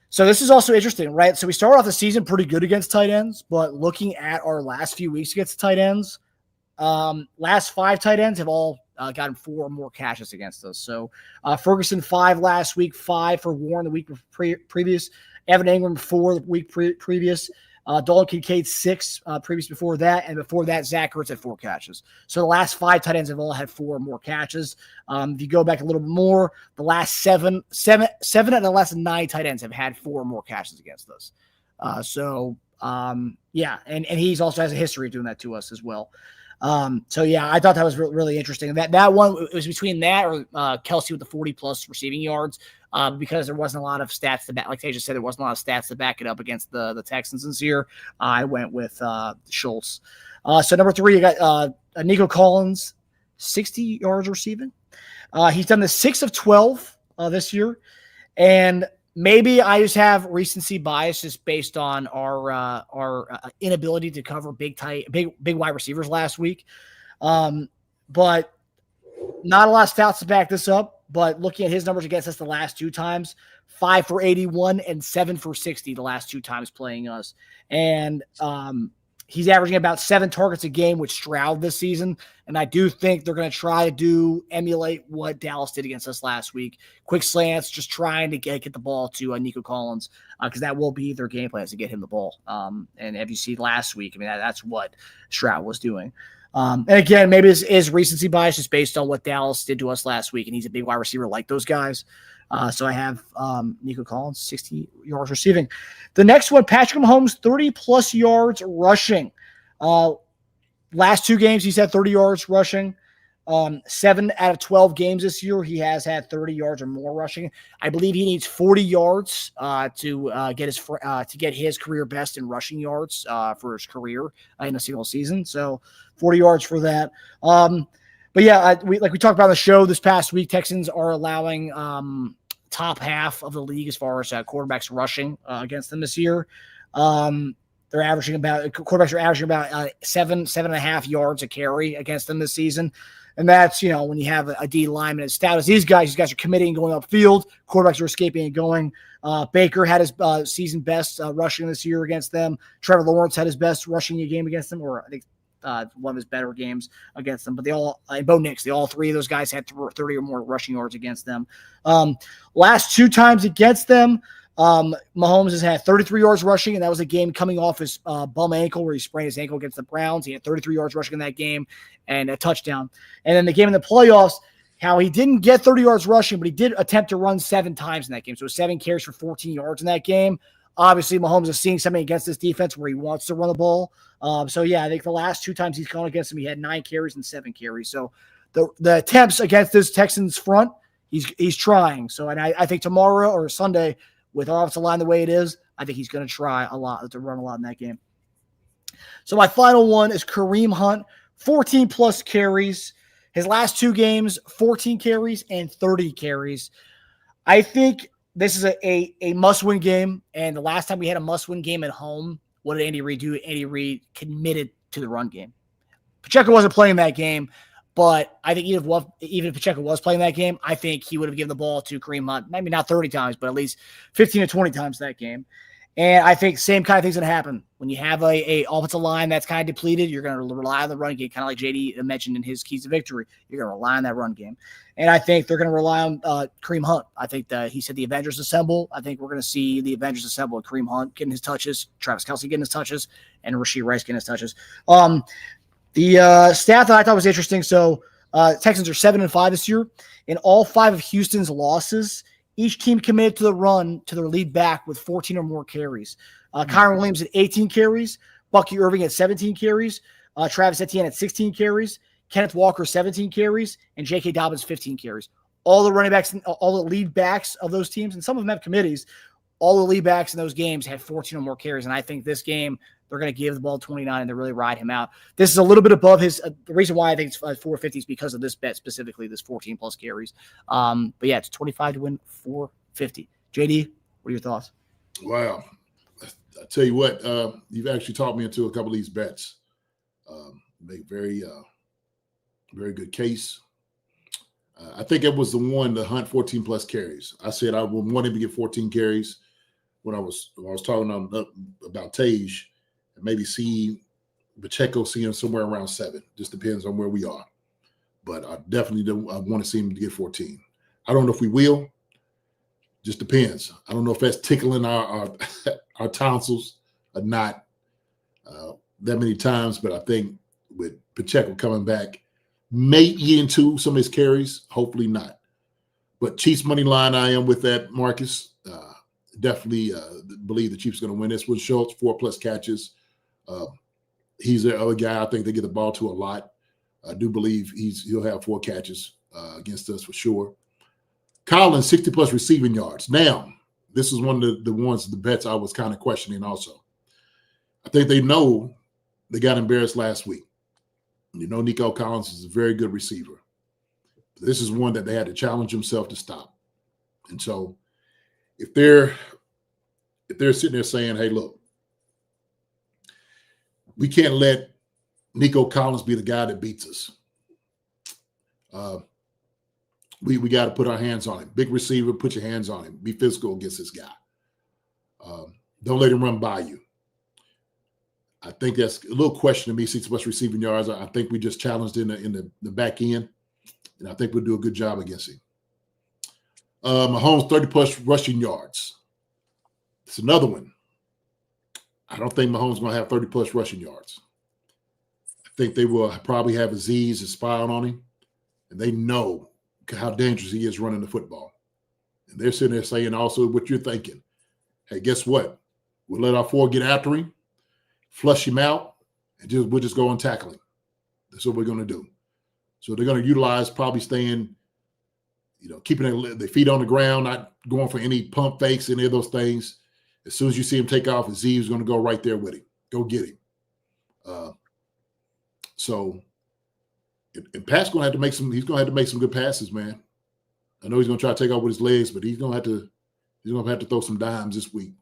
So this is also interesting, right? So we started off the season pretty good against tight ends, but looking at our last few weeks against tight ends, last 5 tight ends have all gotten 4 or more catches against us. So Ferguson 5 last week, 5 for Warren the week previous, Evan Ingram 4 the week previous, Dalton Kincaid 6 previous before that, and before that Zach Ertz had 4 catches. So the last 5 tight ends have all had 4 or more catches. If you go back a little bit more, the last 7 of the last 9 tight ends have had 4 or more catches against us. Yeah, and he also has a history of doing that to us as well. So yeah, I thought that was really interesting. That one, it was between that or Kelce with the 40+ receiving yards, because there wasn't a lot of stats to back. Like Teja said, there wasn't a lot of stats to back it up against the Texans this year. I went with Schultz. So number 3, you got Nico Collins, 60 yards receiving. He's done the 6 of 12 this year, and maybe I just have recency bias just based on our inability to cover big wide receivers last week. But not a lot of stats to back this up. But looking at his numbers against us the last 2 times, 5 for 81 and 7 for 60 the last 2 times playing us. And he's averaging about 7 targets a game with Stroud this season. And I do think they're going to try to emulate what Dallas did against us last week. Quick slants, just trying to get the ball to Nico Collins, because that will be their game plan, is to get him the ball. And if you see last week, I mean, that's what Stroud was doing. And again, maybe this is recency bias just based on what Dallas did to us last week, and he's a big wide receiver like those guys. So I have Nico Collins, 60 yards receiving. The next one, Patrick Mahomes, 30+ yards rushing. Last 2 games, he's had 30 yards rushing. 7 out of 12 games this year, he has had 30 yards or more rushing. I believe he needs 40 yards to get his career best in rushing yards for his career in a single season. So 40 yards for that. But yeah, we talked about on the show this past week, Texans are allowing top half of the league as far as quarterbacks rushing against them this year. Quarterbacks are averaging about 7.5 yards a carry against them this season. And that's, when you have a D lineman as stout as these guys are committing and going upfield. Quarterbacks are escaping and going. Baker had his season best rushing this year against them. Trevor Lawrence had his best rushing game against them, or I think one of his better games against them. But they all, Bo Nix, all three of those guys had 30 or more rushing yards against them. Last 2 times against them, Mahomes has had 33 yards rushing, and that was a game coming off his bum ankle where he sprained his ankle against the Browns. He had 33 yards rushing in that game and a touchdown. And then the game in the playoffs, how he didn't get 30 yards rushing, but he did attempt to run 7 times in that game. So 7 carries for 14 yards in that game. Obviously, Mahomes is seeing something against this defense where he wants to run the ball. So, yeah, I think the last 2 times he's gone against him, he had 9 carries and 7 carries. So the attempts against this Texans front, he's trying. So, and I think tomorrow or Sunday, with our offensive line the way it is, I think he's going to try a lot to run a lot in that game. So my final one is Kareem Hunt, 14-plus carries. His last 2 games, 14 carries and 30 carries. I think this is a must-win game, and the last time we had a must-win game at home, what did Andy Reid do? Andy Reid committed to the run game. Pacheco wasn't playing that game, but I think even if Pacheco was playing that game, I think he would have given the ball to Kareem Hunt, maybe not 30 times, but at least 15 to 20 times that game. And I think same kind of thing's going to happen. When you have a offensive line that's kind of depleted, you're going to rely on the run game, kind of like JD mentioned in his keys to victory. You're going to rely on that run game. And I think they're going to rely on Kareem Hunt. I think that he said the Avengers assemble. I think we're going to see the Avengers assemble with Kareem Hunt getting his touches, Travis Kelce getting his touches, and Rashee Rice getting his touches. The stat that I thought was interesting. So Texans are 7-5 this year. In all 5 of Houston's losses, each team committed to the run to their lead back with 14 or more carries. Kyron Williams at 18 carries, Bucky Irving at 17 carries, Travis Etienne at 16 carries, Kenneth Walker 17 carries, and J.K. Dobbins 15 carries. All the running backs, all the lead backs of those teams, and some of them have committees, all the lead backs in those games had 14 or more carries. And I think this game, they're going to give the ball 29 and they really ride him out. This is a little bit above his the reason why I think it's 450 is because of this bet specifically, this 14-plus carries. But, yeah, it's 25 to win 450. JD, what are your thoughts? Wow. I tell you what, you've actually talked me into a couple of these bets. Make very good case. I think it was the one to Hunt 14-plus carries. I said I would want him to get 14 carries when I was talking about Teja. And maybe see Pacheco seeing somewhere around 7. Just depends on where we are. But I definitely I want to see him to get 14. I don't know if we will. Just depends. I don't know if that's tickling our tonsils or not that many times. But I think with Pacheco coming back, maybe into some of his carries, hopefully not. But Chiefs money line, I am with that, Marcus. Definitely believe the Chiefs are going to win this one. Schultz, 4+ catches. He's the other guy I think they get the ball to a lot. I do believe he'll have 4 catches against us for sure. Collins, 60+ receiving yards. Now, this is one of the bets I was kind of questioning also. I think they know they got embarrassed last week. You know, Nico Collins is a very good receiver. This is one that they had to challenge himself to stop. And so if they're sitting there saying, hey, look, we can't let Nico Collins be the guy that beats us. We got to put our hands on him. Big receiver, put your hands on him. Be physical against this guy. Don't let him run by you. I think that's a little question to me, 60+ receiving yards. I think we just challenged in the back end, and I think we'll do a good job against him. Mahomes, 30+ rushing yards. It's another one. I don't think Mahomes is going to have 30+ rushing yards. I think they will probably have Aziz and spy on him, and they know how dangerous he is running the football. And they're sitting there saying also what you're thinking. Hey, guess what? We'll let our 4 get after him, flush him out, and we'll just go and tackle him. That's what we're going to do. So they're going to utilize probably staying, keeping their feet on the ground, not going for any pump fakes, any of those things. As soon as you see him take off, Aziz is going to go right there with him. Go get him. And Pat's going to have to make some. He's going to have to make some good passes, man. I know he's going to try to take off with his legs, but he's going to have to throw some dimes this week.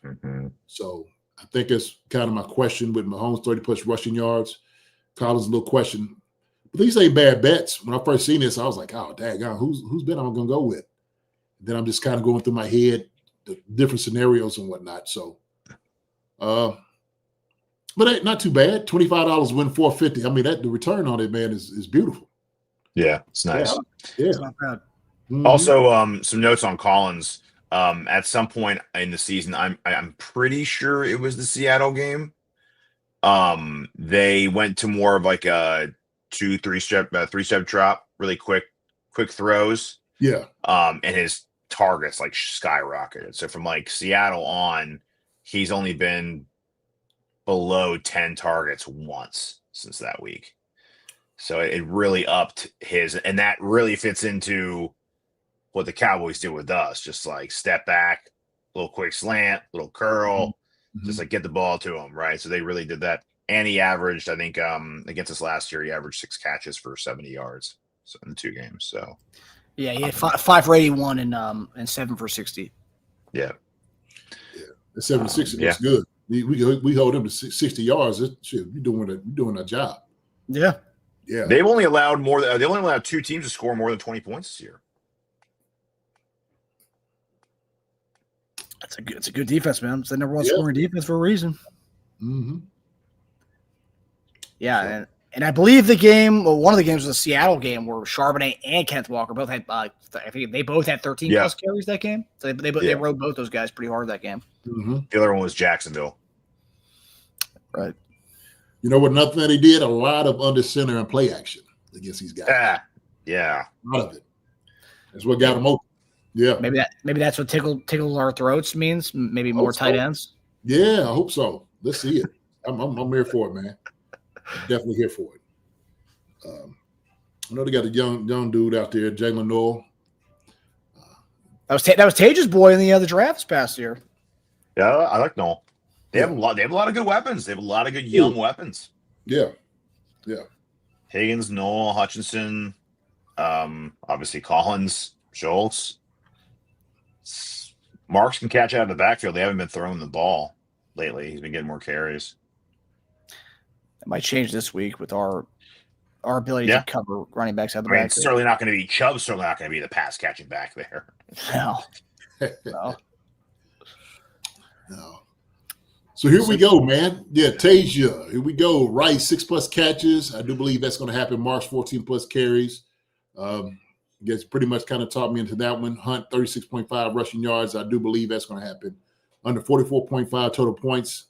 Mm-hmm. So I think that's kind of my question with Mahomes, 30+ rushing yards. Collins, a little question. But these ain't bad bets. When I first seen this, I was like, oh, daggone, whose bet am I going to go with? Then I'm just kind of going through my head the different scenarios and whatnot. So But not too bad. $25 win $450. I mean, the return on it, man, is beautiful. Yeah, it's nice. Yeah. It's not bad. Mhm. Also, some notes on Collins. At some point in the season, I'm pretty sure it was the Seattle game. They went to more of like a 3-step drop, really quick throws. Yeah. And his targets like skyrocketed. So from like Seattle on, he's only been below 10 targets once since that week. So it really upped his, and that really fits into what the Cowboys did with us. Just like step back, little quick slant, little curl, just like get the ball to him, right? So they really did that. And he averaged, I think, against us last year, he averaged 6 catches for 70 yards in the 2 games. So yeah, he had 5 for 81 and 7 for 60. Yeah. The 76 yeah. looks good. We hold him to 60 yards. Shit, we're doing our job. Yeah. Yeah. They only allowed 2 teams to score more than 20 points this year. It's a good defense, man. It's the number 1 scoring defense for a reason. Mm-hmm. Yeah, and I believe one of the games was a Seattle game where Charbonnet and Kenneth Walker both had, I think they both had 13 plus carries that game. So they rode both those guys pretty hard that game. Mm-hmm. The other one was Jacksonville. Right. You know what? Nothing that he did, a lot of under center and play action against these guys. Yeah. A lot of it. That's what got him open. Yeah. Maybe that's what tickle our throats means. Maybe more tight ends. Yeah, I hope so. Let's see it. I'm here for it, man. I'm definitely here for it. I know they got a young dude out there, Jalen Noel. That was Teja's boy in the draft this past year. Yeah, I like Noel. They have a lot of good weapons. They have a lot of good young weapons. Yeah. Yeah. Higgins, Noel, Hutchinson, obviously Collins, Schultz. Marks can catch out of the backfield. They haven't been throwing the ball lately. He's been getting more carries. It might change this week with our ability to cover running backs out of the backfield. It's certainly not going to be Chubb. Certainly not going to be the pass catching back there. No. So here we go, man. Yeah, Teja. Here we go. Rice, 6+ catches. I do believe that's going to happen. Marks, 14+ carries. Gets pretty much kind of taught me into that one. Hunt, 36.5 rushing yards. I do believe that's going to happen. Under 44.5 total points.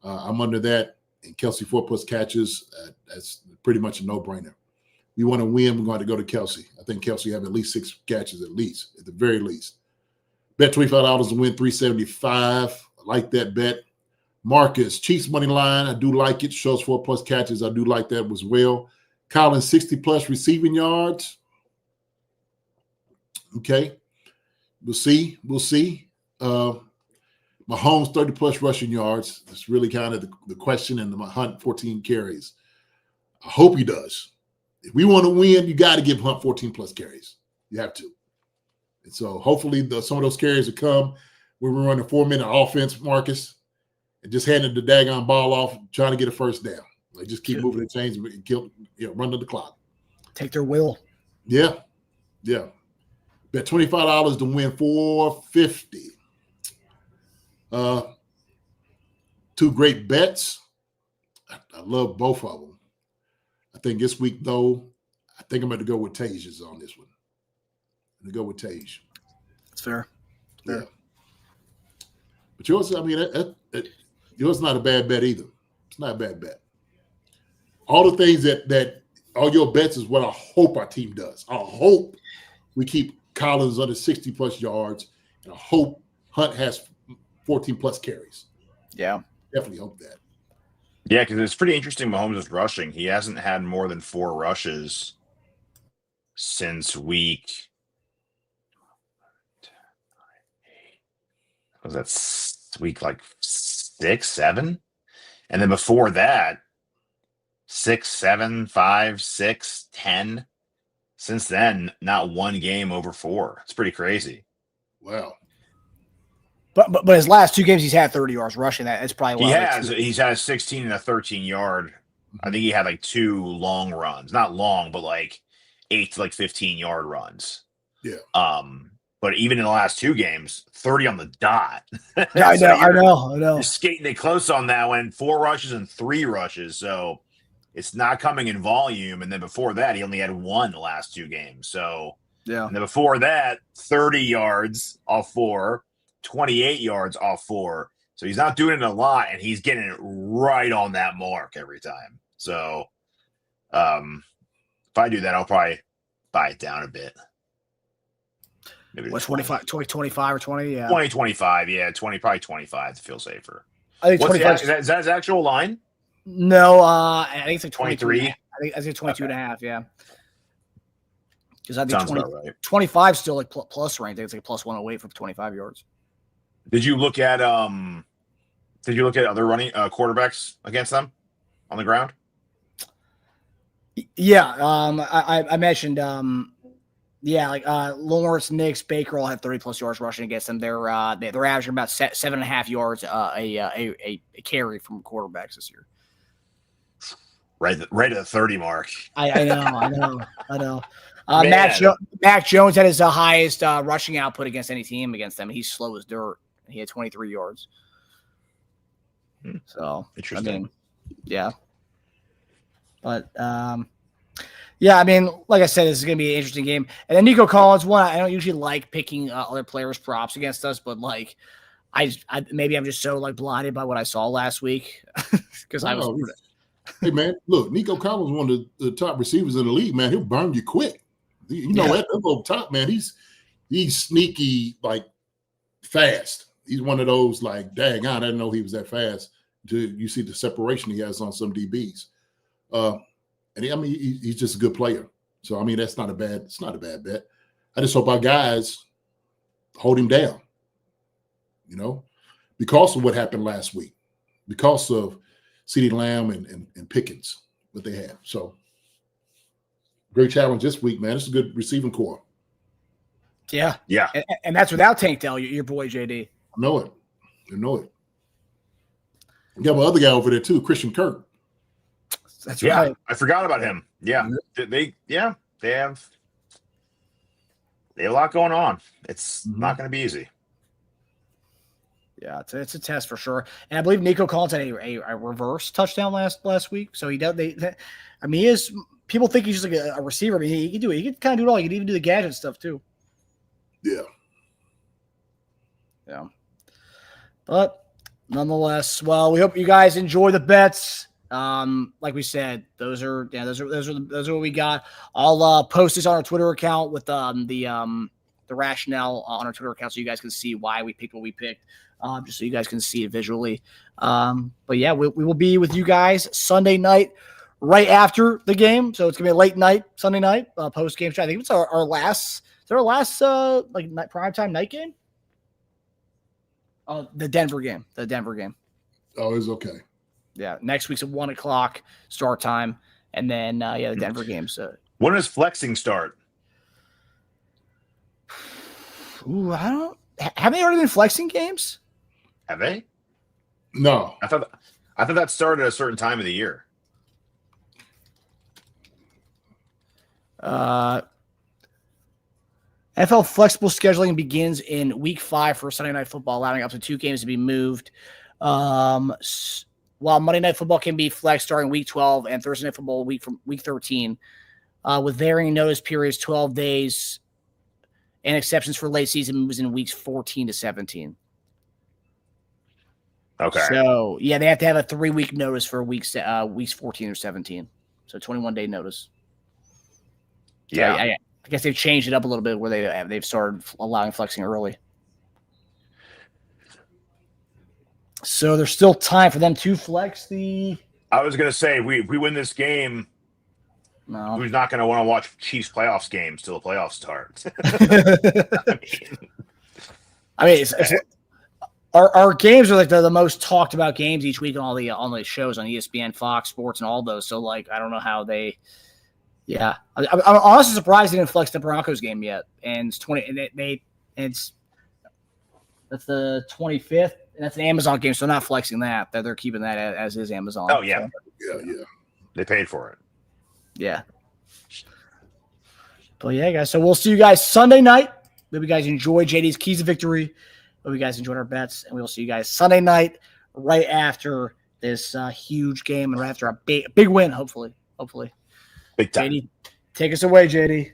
I'm under that. And Kelce, 4+ catches. That's pretty much a no-brainer. We want to win, we're going to go to Kelce. I think Kelce have at least 6 catches, at the very least. Bet $25 to win, $375. I like that bet. Marcus, Chiefs money line. I do like it. Shows 4+ catches. I do like that as well. Collins, 60+ receiving yards. Okay. We'll see. Mahomes, 30+ rushing yards. That's really kind of the question. And the Hunt, 14 carries. I hope he does. If we want to win, you got to give Hunt 14+ carries. You have to. And so hopefully some of those carries will come when we run a 4-minute offense, Marcus, and just handing the daggone ball off, trying to get a first down. Like just keep moving the chains and run to the clock. Take their will. Yeah. Yeah. Bet $25 to win $450. 2 great bets. I love both of them. I think this week, though, I think I'm going to go with Teja's on this one. I'm going to go with Teja. That's fair. Yeah. But yours, I mean, yours not a bad bet either. It's not a bad bet. All the things that all your bets is what I hope our team does. I hope we keep Collins under 60+ yards, and I hope Hunt has 14+ carries. Yeah. Definitely hope that. Yeah, because it's pretty interesting. Mahomes is rushing. He hasn't had more than 4 rushes since week. Was that week like 6, 7? And then before that, 6, 7, 5, 6, 10. Since then, not one game over 4. It's pretty crazy. Wow. But his last 2 games, he's had 30 yards rushing. That's probably why he's had a 16 and a 13 yard. I think he had like 2 long runs, not long, but like 8 to like 15 yard runs. Yeah. But even in the last 2 games, 30 on the dot. Yeah, I So know, I know. You're skating it close on that one. 4 rushes and 3 rushes. So it's not coming in volume. And then before that, he only had 1 the last 2 games. So Yeah. and then before that, 30 yards off 4, 28 yards off 4. So he's not doing it a lot, and he's getting it right on that mark every time. So if I do that, I'll probably buy it down a bit. Maybe What, 25 or 20? Yeah. 20, 25. Yeah, 20, probably 25 to feel safer. I think What's 25. is that his actual line? No, I think it's like 23? I think 22 and a half, yeah. Because I think Sounds about right. 25 still like plus range. I think it's like plus 108 for 25 yards. Did you look at other running quarterbacks against them on the ground? Yeah, I mentioned Lawrence, Nix, Baker all have 30 plus yards rushing against them. They're averaging about 7.5 yards a carry from quarterbacks this year. Right at the 30 mark. I know. Mac Jones had his highest rushing output against any team against them. He's slow as dirt. He had 23 yards. So interesting. I mean, yeah. But yeah, I mean, like I said, this is going to be an interesting game. And then Nico Collins, I don't usually like picking other players' props against us, but like, maybe I'm just so like blinded by what I saw last week because I was. Hey man, look, Nico Collins, one of the top receivers in the league. Man, he'll burn you quick. You know, at the top, man, he's sneaky, like fast. He's one of those like, dang, I didn't know he was that fast. You see the separation he has on some DBs. And he's just a good player. So I mean, it's not a bad bet. I just hope our guys hold him down, you know, because of what happened last week, because of CeeDee Lamb and Pickens, what they had. So great challenge this week, man. It's a good receiving core. Yeah. Yeah. And that's without Tank Dell, your boy JD. I know it. We got my other guy over there too, Christian Kirk. That's right. right. I forgot about him. Yeah. They have a lot going on. It's not going to be easy. Yeah, it's a test for sure. And I believe Nico Collins had a reverse touchdown last week. So he does. He is. People think he's just like a receiver. I mean, he can do it. He can kind of do it all. He can even do the gadget stuff too. Yeah. Yeah. But nonetheless, well, we hope you guys enjoy the bets. Like we said, those are what we got. I'll post this on our Twitter account with the rationale on our Twitter account so you guys can see why we picked what we picked. Just so you guys can see it visually. But yeah, we will be with you guys Sunday night right after the game. So it's gonna be a late night Sunday night post game show. I think it's our last. Is there our last primetime night game? Oh, the Denver game. Oh, it's okay. Yeah, next week's at 1:00 start time, and then the Denver game. So when does flexing start? Ooh, have they already been flexing games? Have they? No, I thought that started at a certain time of the year. NFL flexible scheduling begins in week 5 for Sunday Night Football, allowing up to 2 games to be moved. While Monday Night Football can be flexed starting week 12 and Thursday Night Football from week 13, with varying notice periods, 12 days, and exceptions for late season moves in weeks 14 to 17. Okay. So, yeah, they have to have a 3-week notice for weeks 14 or 17. So 21-day notice. Yeah. I guess they've changed it up a little bit where they've started allowing flexing early. So there's still time for them to flex the. I was going to say, if we win this game, who's not going to want to watch Chiefs playoffs games till the playoffs start? I mean, our games are like the most talked about games each week on all the shows on ESPN, Fox Sports, and all those. So like, I don't know how they. Yeah, I'm honestly surprised they didn't flex the Broncos game yet. And it's 20. And that's the 25th. And that's an Amazon game, so not flexing that. They're keeping that as is Amazon. Oh yeah, yeah. They paid for it. Yeah. But yeah, guys. So we'll see you guys Sunday night Hope you guys enjoy JD's keys to victory. Hope you guys enjoyed our bets, and we will see you guys Sunday night right after this huge game and right after a big win, hopefully. Big time. JD, take us away, JD.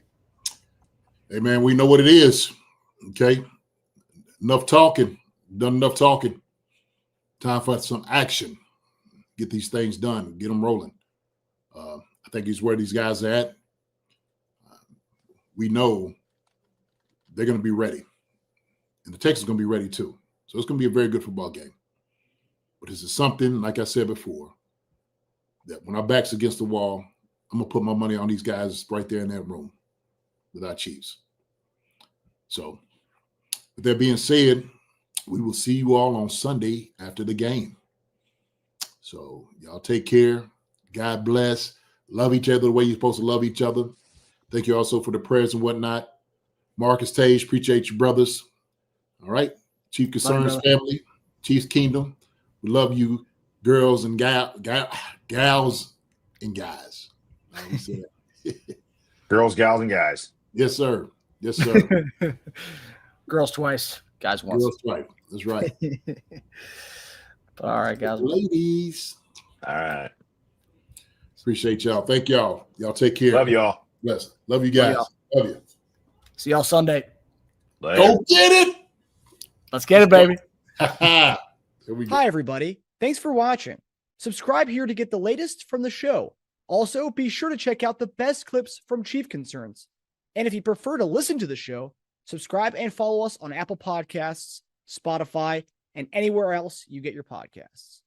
Hey, man, we know what it is. Okay. Enough talking. Done enough talking. Time for some action. Get these things done. Get them rolling. I think he's where these guys are at. We know they're going to be ready. And the Texans are going to be ready too. So it's going to be a very good football game. But this is something, like I said before, that when our back's against the wall, I'm going to put my money on these guys right there in that room with our Chiefs. So with that being said, we will see you all on Sunday after the game. So y'all take care. God bless. Love each other the way you're supposed to love each other. Thank you also for the prayers and whatnot. Marcus, Teja, appreciate you, brothers. All right. Chief Concerns family, Chiefs Kingdom. We love you, girls and gals and guys. Girls, gals, and guys. Yes, sir. Yes, sir. Girls twice, guys once. Girls twice. That's right. All right, guys. Ladies. All right. Appreciate y'all. Thank y'all. Y'all take care. Love y'all. Yes. Love you guys. Love you. See y'all Sunday. Later. Go get it. Let's get it, baby. Here we go. Hi, everybody. Thanks for watching. Subscribe here to get the latest from the show. Also, be sure to check out the best clips from Chief Concerns. And if you prefer to listen to the show, subscribe and follow us on Apple Podcasts, Spotify, and anywhere else you get your podcasts.